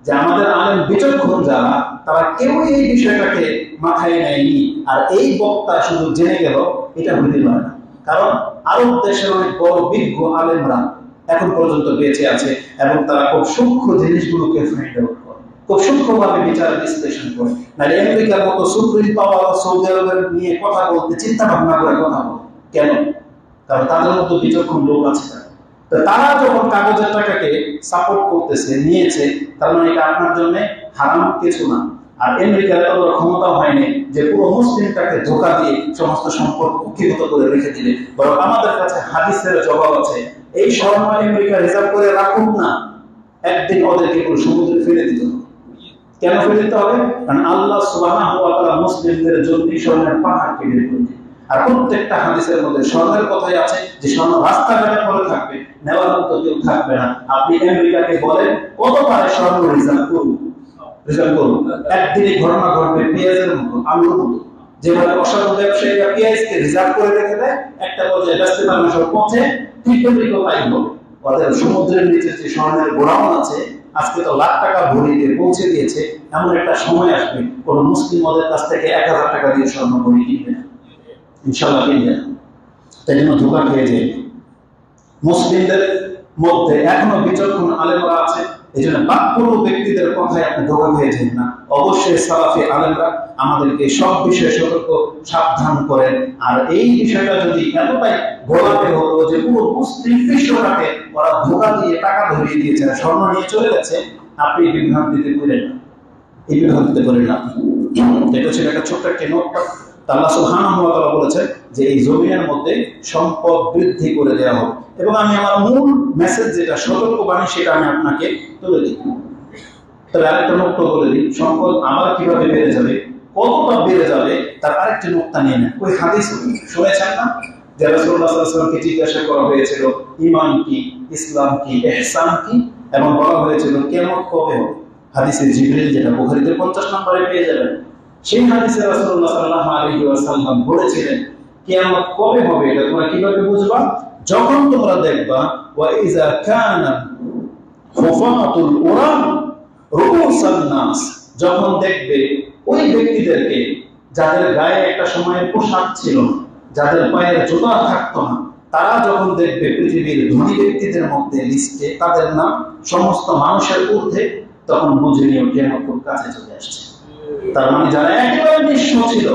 যে আমাদের আলেম বিচক্ষণ যারা, তারা কেউই এই বিষয়টাকে মাথায় নেয়নি আর এই বক্তা শুধু জেনে গেল, এটা হতে পারে না। কারণ আরব দেশের অনেক বড় বিজ্ঞ আলেমরা এখন পর্যন্ত বেঁচে আছে এবং তারা খুব সূক্ষ্ম জিনিসগুলোকে ফাইন্ড আউট করে, খুব সূক্ষ্মভাবে বিচার বিশ্লেষণ করে। নাহলে আমেরিকার মতো সুপ্রিম পাওয়ার সৌদি আরবের নিয়ে কথা বলতে চিন্তা ভাবনা করে কথা বলে কেন? কারণ তাদের মতো বিচক্ষণ লোক আছে। তো তারা যখন কাগজের টাকাকে সাপোর্ট করতেছে, নিয়েছে, তার মানে এটা আপনার জন্য হারাম কিছু না। আর আমেরিকার এত বড় ক্ষমতা হয়নি যে পুরো মুসলিমটাকে ধোঁকা দিয়ে সমস্ত সম্পদ কুক্ষিগত করে রেখে দিলে। বরং আমাদের কাছে হাদিসের জবাব আছে, এই স্বর্ণ আমেরিকা রিজার্ভ করে রাখুন না, একদিন ওদেরকে পুরো সমুদ্রে ফেলে দিতে হবে। কেন ফেলে দিতে হবে? কারণ আল্লাহ সুবহানাহু ওয়া তাআলা মুসলিমদের জন্য স্বর্ণের পাহাড়কে বের করে দিয়েছেন। আর প্রত্যেকটা হাদিসের মধ্যে স্বর্ণের কথাই আছে যে স্বর্ণ রাস্তাঘাটে পড়ে থাকবে, নেওয়ার মতো কেউ থাকবে না। আপনি আমেরিকাকে বলেন কত পারে স্বর্ণ রিজার্ভ করুন, একদিনে ঘটনা ঘটবে পেঁয়াজের মতো, আলুর মতো। যেভাবে অসাধু ব্যবসায়ীরা পেঁয়াজকে রিজার্ভ করে রেখে দেয়, একটা পর্যায়ে ব্যস্ত মানুষের পৌঁছে ঠিক তাই হবে। ওদের সমুদ্রের নিচে যে স্বর্ণের গোডাউন আছে, আজকে তো লাখ টাকা ভরিতে পৌঁছে দিয়েছে। এমন একটা সময় আসবে কোন মুসলিম ওদের কাছ থেকে 1000 টাকা দিয়ে স্বর্ণ ভরি কিনবে না, ইনশাআল্লাহ কিনবে না। তাই জন্য ধোঁকা খেয়ে যায়। মুসলিমদের মধ্যে এখনো বিচক্ষণ আলেমরা আছে এই জন্য বাক্যরূপ ব্যক্তিদের কথায় আপনি ধোঁকা খেয়েছেন না। অবশ্যই সালাফি আলেমরা আমাদেরকে সব বিষয়ে সতর্ক সাবধান করেন। আর এই বিষয়টা যদি এতটাই গোলাপে হতো যে পুরো মুসলিম বিশ্বটাকে ওরা ধোঁকা দিয়ে টাকা ধরিয়ে দিয়েছে, স্বর্ণ নিয়ে চলে গেছে, আপনি বিভ্রান্তিতে পড়েন না, এই বিভ্রান্তিতে পড়েন না। এটা ছিল একটা ছোট্ট একটি নোট। আল্লাহ সুবহানাহু ওয়া তাআলা বলেছেন যে এই জমিনের মধ্যে সম্পদ বৃদ্ধি করে দেওয়া হবে। এবং আমি আমার মূল মেসেজ যেটা সতর্কবাণী সেটা আমি আপনাকে তুলে দিই। তবে আরেকটা নোক্তা বলে দিই, সম্পদ আবার কিভাবে বেড়ে যাবে, কতটা বেড়ে যাবে তার আরেকটি নোক্তা নিয়ে নেন। ওই হাদিস শুনেছেন না যে রাসূলুল্লাহ সাল্লাল্লাহু আলাইহি ওয়াসাল্লামকে জিজ্ঞাসা করা হয়েছিল ঈমান কি, ইসলাম কি, ইহসান কি, এবং বলা হয়েছিল কিয়ামত কবে হবে। হাদিসে জিবরিল, যেটা বুখারীতে 50 নম্বরে পেয়ে যাবেন। সেই হাদিসে রাসূলুল্লাহ সাল্লাল্লাহু আলাইহি ওয়াসাল্লাম বলেছিলেন কিয়ামত কবে হবে এটা তোমরা কিভাবে বুঝবা, যখন তোমরা দেখবা ওয়া ইযা কানা খুফাতুল উরা রুউসান নাস, যখন দেখবে ওই ব্যক্তিদেরকে যাদের গায়ে একটা সময় পোশাক ছিল না, যাদের পায়ের জুতা থাকতো না, তারা যখন দেখবে পৃথিবীর ধনী ব্যক্তিদের মধ্যে লিস্টে তাদের নাম সমস্ত মানুষের ঊর্ধ্বে, তখন বুঝে নিও কিয়ামত খুব কাছে চলে আসছে। তার মানে যারা একেবারে নিঃস্ব ছিল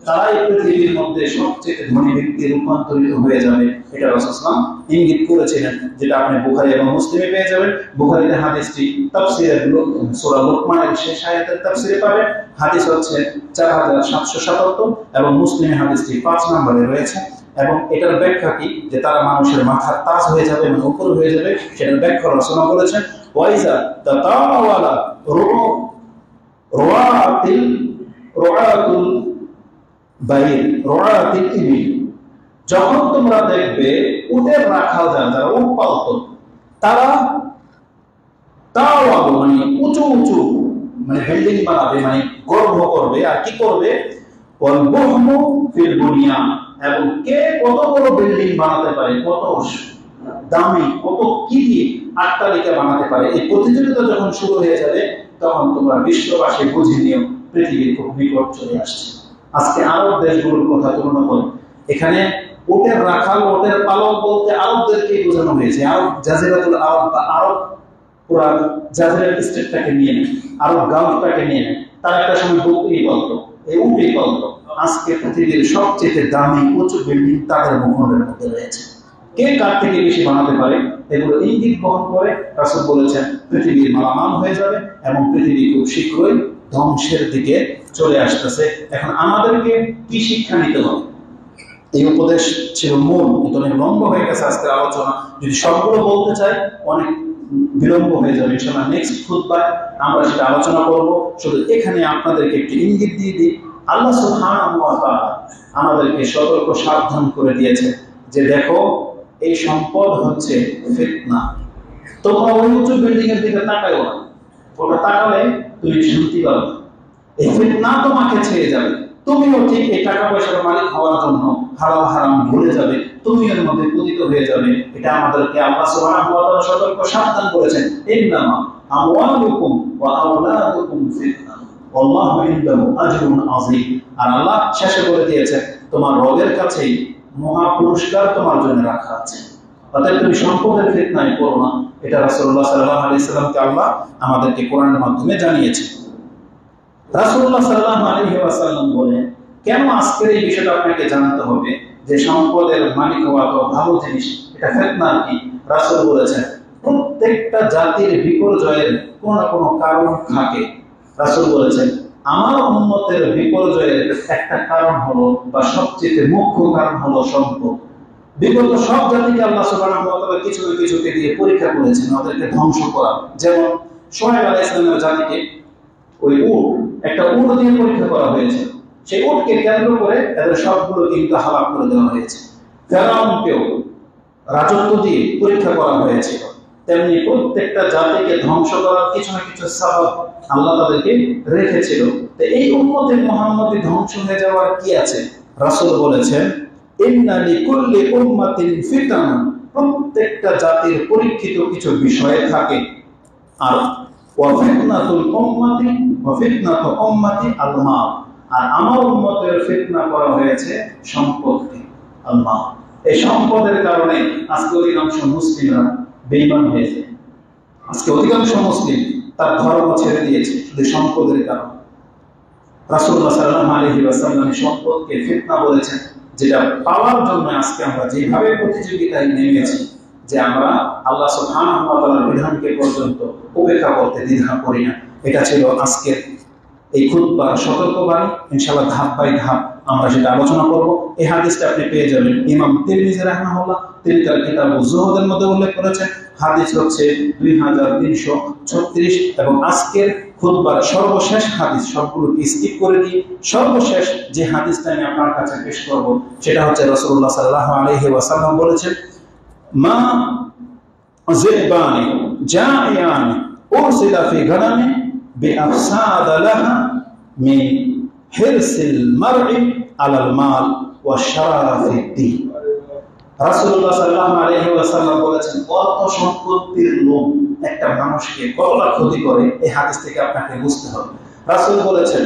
তারাই পৃথিবীর মধ্যে সবচেয়ে ধনী ব্যক্তি রূপান্তরিত হয়ে যাবে। এটা রাসূলুল্লাহ ইঙ্গিত করেছিলেন, যেটা আপনি বুখারী এবং মুসলিমে পেয়ে যাবেন। বুখারীতে হাদিসটি তাফসীরে সূরা লুকমানের শেষ আয়াতের তাফসীরে পাবেন। হাদিস হচ্ছে 4777 এবং মুসলিমে হাদিসটি 5 নম্বরে রয়েছে। এবং এটার ব্যাখ্যা কি, যে তারা মানুষের মাথার তাজ হয়ে যাবে, মানে উপর হয়ে যাবে, সেটার ব্যাখ্যা রাসূলুল্লাহ বলেছেন ওয়াইজা তাতাওয়ালা রুআতুল বাইর রুআতুল ইবিল, যখন তোমরা দেখবে উটের রাখাল যারা উট পালতো তারা তাওয়াবু মানে উঁচু উঁচু মানে বিল্ডিং বানাবে, মানে গর্ব করবে। আর কি করবে, ওয়াল বুহমু ফিল বুনিয়ান, এবং কে কত বড় বিল্ডিং বানাতে পারে, কত দামি, কত কি দিয়ে অট্টালিকা বানাতে পারে, এই প্রতিযোগিতা যখন শুরু হয়ে যাবে তখন তোমরা বিশ্ববাসী বুঝে নিও পৃথিবীর খুব নিকট চলে আসছে। আজকে আরব দেশগুলোর কথা তুলনা করুন, এখানে উটের রাখাল, উটের পালক বলতে আরবদেরকে বোঝানো হয়েছে। আরব জাজিরাতুল আরব বা আরব পুরা জাজিরাত স্টেটটাকে নিয়ে নেয়, আরব গালফটাকে নিয়ে নেয়। তার একটা সময় বকরি পালতো, এই উটই পালতো। আজকে পৃথিবীর সবচেয়ে দামি উঁচু বিল্ডিং তাদের মুখের মধ্যে রয়েছে। কে কার থেকে বেশি বানাতে পারে, এগুলো ইঙ্গিত বহন করে রাসূল বলেছেন পৃথিবীর মালামাল হয়ে যাবে এবং পৃথিবী খুব শীঘ্রই ধ্বংসের দিকে চলে আসতেছে। এখন আমাদেরকে কি শিক্ষা নিতে হবে, এই উপদেশ ছিল মূল, কিন্তু অনেক লম্বা হয়ে গেছে আজকের আলোচনা। যদি সবগুলো বলতে চাই অনেক বিলম্ব হয়ে যাবে। ইনশাআল্লাহ নেক্সট খুতবায় আমরা সেটা আলোচনা করব। শুধু এখানে আপনাদেরকে একটি ইঙ্গিত দিয়ে দিই, আল্লাহ সুবহানাহু ওয়া তাআলা আমাদেরকে সতর্ক সাবধান করে দিয়েছে যে দেখো এই সম্পদ হচ্ছে ফিতনা। তোমরা ওই উঁচু বিল্ডিং এর দিকে তাকাও না, ওটা তাকালে তুমি শান্তি পাবে। এই ফিতনা তোমাকে ছেড়ে যাবে, তুমিও ঠিক এই টাকা পয়সার মালিক হওয়ার জন্য হালাল হারাম ভুলে যাবে, তুমি এর মধ্যে পতিত হয়ে যাবে। এটা আমাদেরকে আল্লাহ সুবহানাহু ওয়া তাআলা সতর্ক সাবধান করেছেন। ইন্নামা আমওয়ালুকুম ওয়া আওলাদুকুম ফিতনা ওয়াল্লাহু ইনদাহু আজরুন আযীম। আর আল্লাহ শেষে বলে দিয়েছেন তোমার রবের কাছেই মহা পুরস্কার তোমার জন্য রাখা আছে। অতএব তুমি সম্পদের ফিতনায় পড়ো না। এটা রাসূলুল্লাহ সাল্লাল্লাহু আলাইহি সাল্লামকে আল্লাহ আমাদেরকে কোরআনের মাধ্যমে জানিয়েছে। রাসূলুল্লাহ সাল্লাল্লাহু আলাইহি ওয়াসাল্লাম বলেন, কেন আজকের এই বিষয়টা আপনাকে জানতে হবে যে সম্পদের মালিক হওয়া তো ভালো জিনিস, এটা ফিতনা কি? রাসূল বলেছেন প্রত্যেকটা জাতির বিপর্যয়ের কোনো না কোনো কারণ থাকে। রাসূল বলেছেন আমার উম্মতের বিপর্যয়ের একটা কারণ হলো, বা সবচেয়ে মুখ্য কারণ হলো সম্পদ। বিগত সব জাতিকে আল্লাহ সুবহানাহু ওয়া তাআলা কিছু না কিছুকে দিয়ে পরীক্ষা করেছেন, ওদেরকে ধ্বংস করা। যেমন শুআয়ব আলাইহিস সালামের জাতিকে ওই একটা উট দিয়ে পরীক্ষা করা হয়েছে। সেই উটকে কেন্দ্র করে এদের সবগুলো কিন্তু হালাক করে দেওয়া হয়েছে। ফেরাউনকেও রাজত্ব দিয়ে পরীক্ষা করা হয়েছিল। তেমনি প্রত্যেকটা জাতিকে ধ্বংস করার কিছু না কিছু সাবাব আল্লাহ তাদেরকে রেখেছিল। তো এই উম্মতে মুহাম্মদী ধ্বংস হয়ে যাওয়ার কি আছে? রাসূল বলেছেন ইন্না লিকুল্লি উম্মাতিন ফিতনা, প্রত্যেকটা জাতির পরীক্ষিত কিছু বিষয় থাকে। আর ওয়া ফিতনাতুল উম্মাতি ওয়া ফিতনাতু উম্মাতি আল মাল, আর আমার উম্মতের ফিতনা করা হয়েছে সম্পদকে, আল মাল। এই সম্পদের কারণে আজকে অধিকাংশ মুসলিমরা বেঈমান হয়ে যায়। আজকে অধিকাংশ মুসলিম তার ধর্ম ছেড়ে দিয়েছে শুধু সম্পদের কারণে। রাসূলুল্লাহ সাল্লাল্লাহু আলাইহি ওয়াসাল্লাম সম্পদকে ফিতনা বলেছেন, যেটা পাওয়ার জন্য আজকে আমরা যেভাবে প্রতিযোগিতায় নেমেছি, যে আমরা আল্লাহ সুবহানাহু ওয়া তাআলার বিধানকে পর্যন্ত উপেক্ষা করতে দ্বিধা করি না। এটা ছিল আজকের এই খুতবার সতর্কবাণী। ইনশাআল্লাহ ধাপ বাই ধাপ আমরা সেটা আলোচনা করব। এই হাদিসটা আপনি পেয়ে যাবেন ইমাম তিরমিজি রাহিমাহুল্লাহ, তিনি তার কিতাব যুহুদের মধ্যে উল্লেখ করেছেন। হাদিস হচ্ছে 2336 এবং আজকের খুতবার সর্বশেষ হাদিস, সবগুলো স্কিপ করে দিই, সর্বশেষ যে হাদিসটা আমি আপনার কাছে পেশ করব সেটা হচ্ছে রাসূলুল্লাহ সাল্লাল্লাহু আলাইহি ওয়াসাল্লাম বলেছেন, মা যিবানি জায়ানি উরসিলা ফি গানামি বিআফসাদ লাহা মিন হিরসিল মারই আলাল মাল ওয়া শারাফিদ দ্বীন। রাসূলুল্লাহ সাল্লাল্লাহু আলাইহি ওয়াসাল্লাম বলেছেন, অর্থ সম্পত্তির লোভ একটা মানুষকে কতটা ক্ষতি করে এই হাদিস থেকে আপনাকে বুঝতে হবে। রাসূল বলেছেন,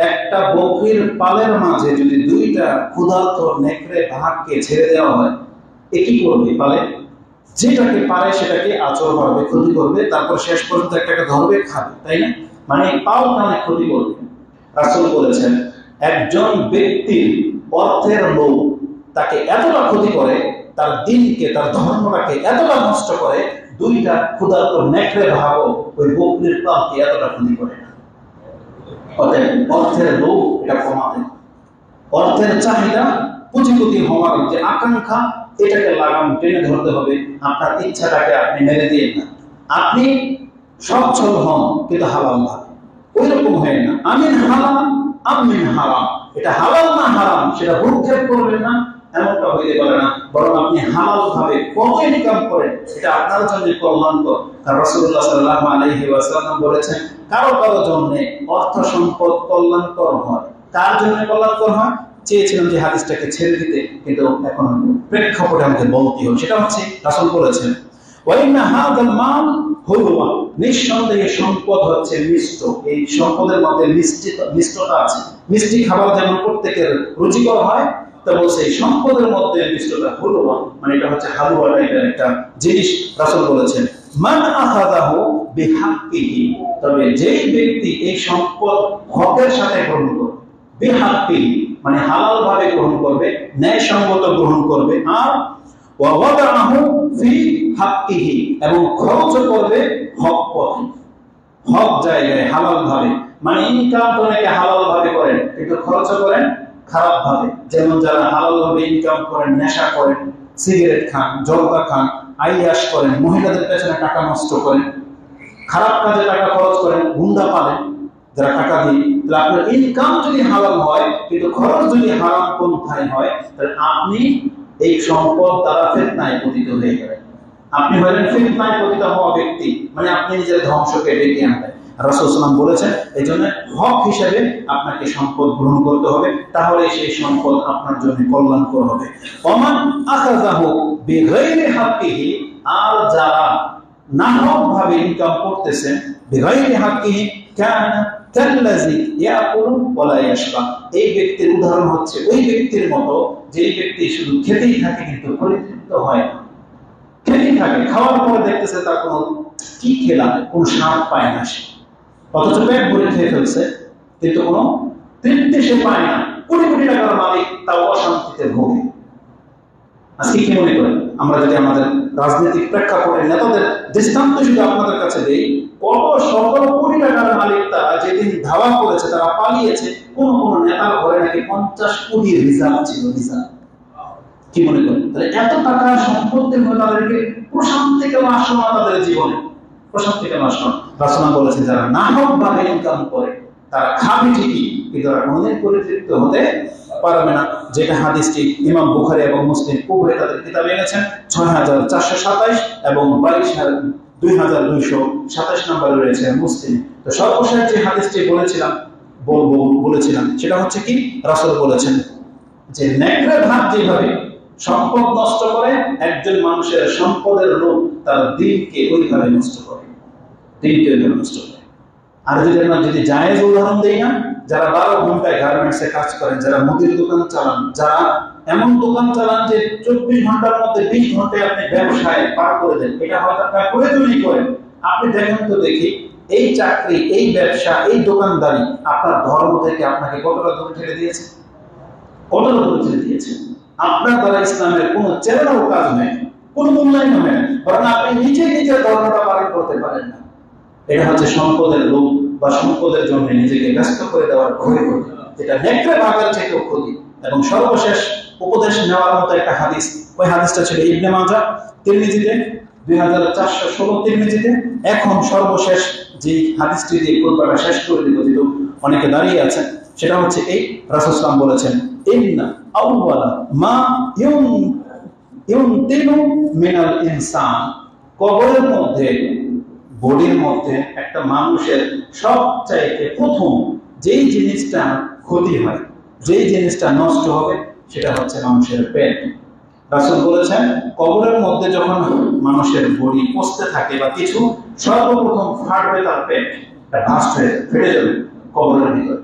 একটা বকরির পালের মাঝে যদি দুইটা ক্ষুধার্ত নেকড়ে বাঘকে ছেড়ে দেওয়া হয়, এ কি করবে? পালে যেটাকে পারে সেটাকে আচর করবে, ক্ষতি করবে, তারপর শেষ পর্যন্ত একটাকে ধরবে, খাবে, তাই না? মানে পাল কানে ক্ষতি করবে। রাসূল বলেছেন, একজন ব্যক্তির অর্থের লোভ তাকে এতটা ক্ষতি করে, তার দিনকে, তার ধর্মটাকে এতটা নষ্ট করে, দুইটা ক্ষুধার্ত নেকড়ে ভাগও ওই বকরির পালকে এতটা ক্ষতি করে না। অতএব অর্থের লোভ এটা কমাতে, অর্থের চাহিদা, পুঁজিপতি হওয়ার যে আকাঙ্ক্ষা, এটাকে লাগাম টেনে ধরতে হবে। আপনার ইচ্ছাটাকে আপনি মেরে দিয়ে না, আপনি সচ্ছল হন কিন্তু হালাল ভাবে, ওই রকম হয় না আমিন হালাল আমিন হারাম, এটা হালাল না হারাম সেটা ভ্রুক্ষেপ করবেন না, এমনটা হইতে পারে না, বরং আপনি হালাল ভাবে কত ইনকাম করেন এটা আপনার জন্য কল্যাণকর। আর রাসূলুল্লাহ সাল্লাল্লাহু আলাইহি ওয়াসাল্লাম বলেছেন, কারো কারো জন্য অর্থ সম্পদ কল্যাণকর হয়। কার জন্য কল্যাণকর হয়? চেয়েছিলাম যে হাদিসটাকে ছেড়ে দিতে, কিন্তু এখন প্রেক্ষাপটে আমাদের বলতে হবে। সেটা হচ্ছে রাসূল বলেছেন, ওয়াইন্না হাযাল মাল হুলওয়া, নিঃসন্দেহে সম্পদ হচ্ছে মিষ্ট। এই সম্পদের মধ্যে মিষ্টতা আছে। মিষ্টি খাবার যেমন প্রত্যেকের রুচিকর হয়, তা বলছে এই সম্পদের মধ্যে মিষ্টতা হুলওয়া, মানে এটা হচ্ছে হালুয়া টাইপের একটা জিনিস। রাসূল বলেছেন, মান আখাযাহু বিহাক্কিহি, তবে যেই ব্যক্তি এই সম্পদ হকের সাথে গ্রহণ করবে, বিহাক্কিহি মানে হালাল ভাবে গ্রহণ করবে, ন্যায়সঙ্গত গ্রহণ করবে, আর ওয়া ওয়াদাহু ফি হাক্কিহি এবং খরচ করবে হক পথে, হক জায়গায় হালাল ভাবে। মানে ইনকাম তো নাকি হালাল ভাবে করেন, কিন্তু খরচ করেন খারাপ ভাবে। যেমন যারা হালাল ভাবে ইনকাম করেন, নেশা করেন, সিগারেট খান, জর্দা খান, আইয়াশ করেন, মহিলাদের পেছনে টাকা নষ্ট করেন, খারাপ কাজে টাকা খরচ করেন, গুন্ডা পালেন যারা টাকা দিয়ে, তাহলে আপনার ইনকাম যদি হালাল হয় কিন্তু খরচ যদি হারাম পন্থায় হয়, তাহলে আপনি এই সম্পদ দ্বারা ফিতনায় পতিত হয়ে গেলেন। আপনি হলেন ফিতনায় পতিত হওয়া ব্যক্তি, মানে আপনি নিজের ধ্বংসকে ডেকে আনলেন। রাসূল সাল্লাল্লাহু আলাইহি ওয়াসাল্লাম বলেছেন, এই জন্য হক হিসেবে আপনাকে সম্পদ গ্রহণ করতে হবে, তাহলে সেই সম্পদ আপনার জন্য কল্যাণকর হবে। ওমান আখাযাহু বিগাইরি হাক্কিহি, আর যারা নাহক ভাবে ইনকাম করতেছেন, বিগাইরি হাক্কিহি কানা কাল্লাযী ইয়াকুলু ওয়া লা ইয়াশবা, এই ব্যক্তির উদাহরণ হচ্ছে ওই ব্যক্তির মতো যে ব্যক্তি শুধু খেতেই থাকে কিন্তু পরিতৃপ্ত হয় না। খেতেই থাকে, খাওয়ার পরে দেখতেছে তার কোনো কি খেলাম, কোন স্বাদ পায় না সে, অথচ পেট ভরে খেয়ে ফেলছে কিন্তু কোনো তৃপ্তি সে পায় না। কোটি কোটি টাকার মালিক তাও অশান্তিতে ভোগে। আজকে কি মনে করেন, আমরা যদি আমাদের রাজনৈতিক প্রেক্ষাপটে নেতাদের দৃষ্টান্ত শুধু আপনাদের কাছে দেই, কত শত কোটি টাকার মালিক তারা যেদিন ধাওয়া করেছে, তারা পালিয়েছে, কোন কোন নেতার ঘরে নাকি 50 কোটি রিজার্ভ ছিল, রিজার্ভ। কি মনে করেন, তাহলে এত টাকা সম্পত্তি হয়ে তাদেরকে প্রশান্তি কেন আসলো না তাদের জীবনে? প্রশান্তি কেন আসলো? রাসূল বলেছেন, যারা নাহক ভাবে ইনকাম করে তারা খাবে ঠিকই, কিন্তু তারা কোনদিন পরিতৃপ্ত হতে পারবে না। যেটা হাদিসটি ইমাম বুখারী এবং মুসলিম উভয় তাদের কিতাবে এনেছেন, 6427 এবং 2227 নম্বরে রয়েছে মুসলিম। তো সর্বশেষ যে হাদিসটি বলেছিলাম সেটা হচ্ছে কি, রাসূল বলেছেন যে নেকড়ে ভাগ যেভাবে সম্পদ নষ্ট করে, একজন মানুষের সম্পদের লোভ তার দিনকে ওইভাবে নষ্ট করে, দিনকে ওইভাবে নষ্ট করে। আর যদি জায়েজ উদাহরণ দেই না, যারা 12 ঘন্টায় গার্মেন্টসে কাজ করেন, যারা মুদির দোকান চালান, যারা এমন দোকান চালান যে 24 ঘন্টার মধ্যে 20 ঘন্টায় আপনি ব্যবসায় পার করে দেন, এটা হয়তো আপনার প্রয়োজনই করেন, আপনি দেখেন তো দেখি, এই চাকরি, এই ব্যবসা, এই দোকানদারি আপনার ধর্ম থেকে আপনাকে কতটা দূরে ঠেলে দিয়েছে? কতটা দূরে ঠেলে দিয়েছে? আপনার দ্বারা ইসলামের কোনো চেতনাও কাজ নেই, কোনো মূল্যায়ন হয় না, বরং আপনি নিজে নিজের ধর্মটা পালন করতে পারেন না। এটা হচ্ছে সম্পদের লোভ বা সম্পদের জন্য নিজেকে ব্যস্ত করে দেওয়ার ক্ষতি, যেটা নেকড়ে ভাগার থেকেও ক্ষতি। এবং সর্বশেষ উপদেশ নেওয়ার মতো একটা হাদিস, ওই হাদিসটা ছিল ইবনে মাজাহ তিরমিজিতে 2416 তিরমিজিতে। এখন সর্বশেষ যে হাদিসটি দিয়ে খুতবাটা শেষ করে দিব, যেহেতু অনেকে দাঁড়িয়ে আছেন, সেটা হচ্ছে এই, রাসূল সাল্লাল্লাহু আলাইহি ওয়াসাল্লাম বলেছেন, ইন্না আউওয়ালা মা ইউনতিনু মিনাল ইনসান, কবরের মধ্যে, বডির মধ্যে একটা মানুষের সবচাইতে প্রথম যেই জিনিসটা ক্ষতি হয়, যেই জিনিসটা নষ্ট হবে, সেটা হচ্ছে মানুষের পেট। রাসূল বলেছেন, কবরের মধ্যে যখন মানুষের বডি পচতে থাকে বা কিছু, সর্বপ্রথম ফাটবে তার পেট, বাস্ট হয়ে ফেটে যাবে কবরের ভিতরে।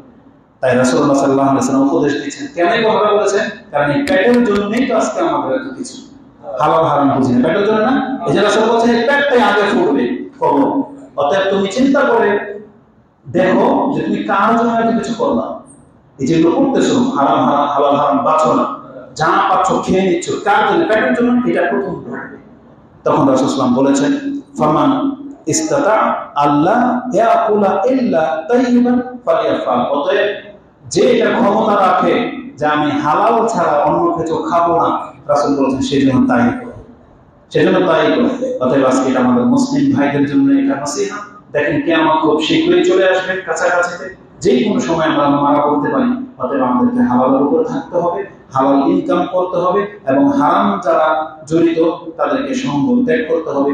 তাই রাসূলুল্লাহ সাল্লাল্লাহু আলাইহি ওয়াসাল্লাম উপদেশ দিয়েছেন, কেন এই কথাটা বলেছেন? কারণ এই পেটের জন্যই তো আজকে আমাদের এত কিছু, হালাল হারাম বুঝি না, পেটের জন্য না। এই যে রাসূল বলেছেন পেটটাই আগে ফুটবে কবর। অতএব তুমি চিন্তা করে দেখো যে তুমি কার জন্য এত কিছু করলা। এই যেগুলো করতেছো, হারাম হারাম হালাল হারাম বাঁচো না, যা পাচ্ছ খেয়ে নিচ্ছ, কার জন্য? পেটের জন্য। এটা প্রথম ঘটবে। তখন রাসূল সাল্লাল্লাহু আলাইহি ওয়াসাল্লাম বলেছেন, ফামান ইস্তাতা আল্লাহ ইয়াকুলা ইল্লা তাইয়িবান ফালিয়াফাল, অতএব যে এটা ক্ষমতা রাখে যে আমি হালাল ছাড়া অন্য কিছু খাবো না, রাসূল বলেছেন সেজন্য তাই করো, সেজন্য তাই করো। অতএব আজকে এটা আমাদের মুসলিম ভাইদের জন্য এটা নসিহত। দেখেন কিয়ামত খুব শীঘ্রই চলে আসবে কাছাকাছিতে, যে কোনো সময় আমরা মারা পড়তে পারি। অতএব আমাদেরকে হালালের উপর থাকতে হবে, হালাল ইনকাম করতে হবে, এবং হারাম যারা জড়িত তাদেরকে সঙ্গ ত্যাগ করতে হবে।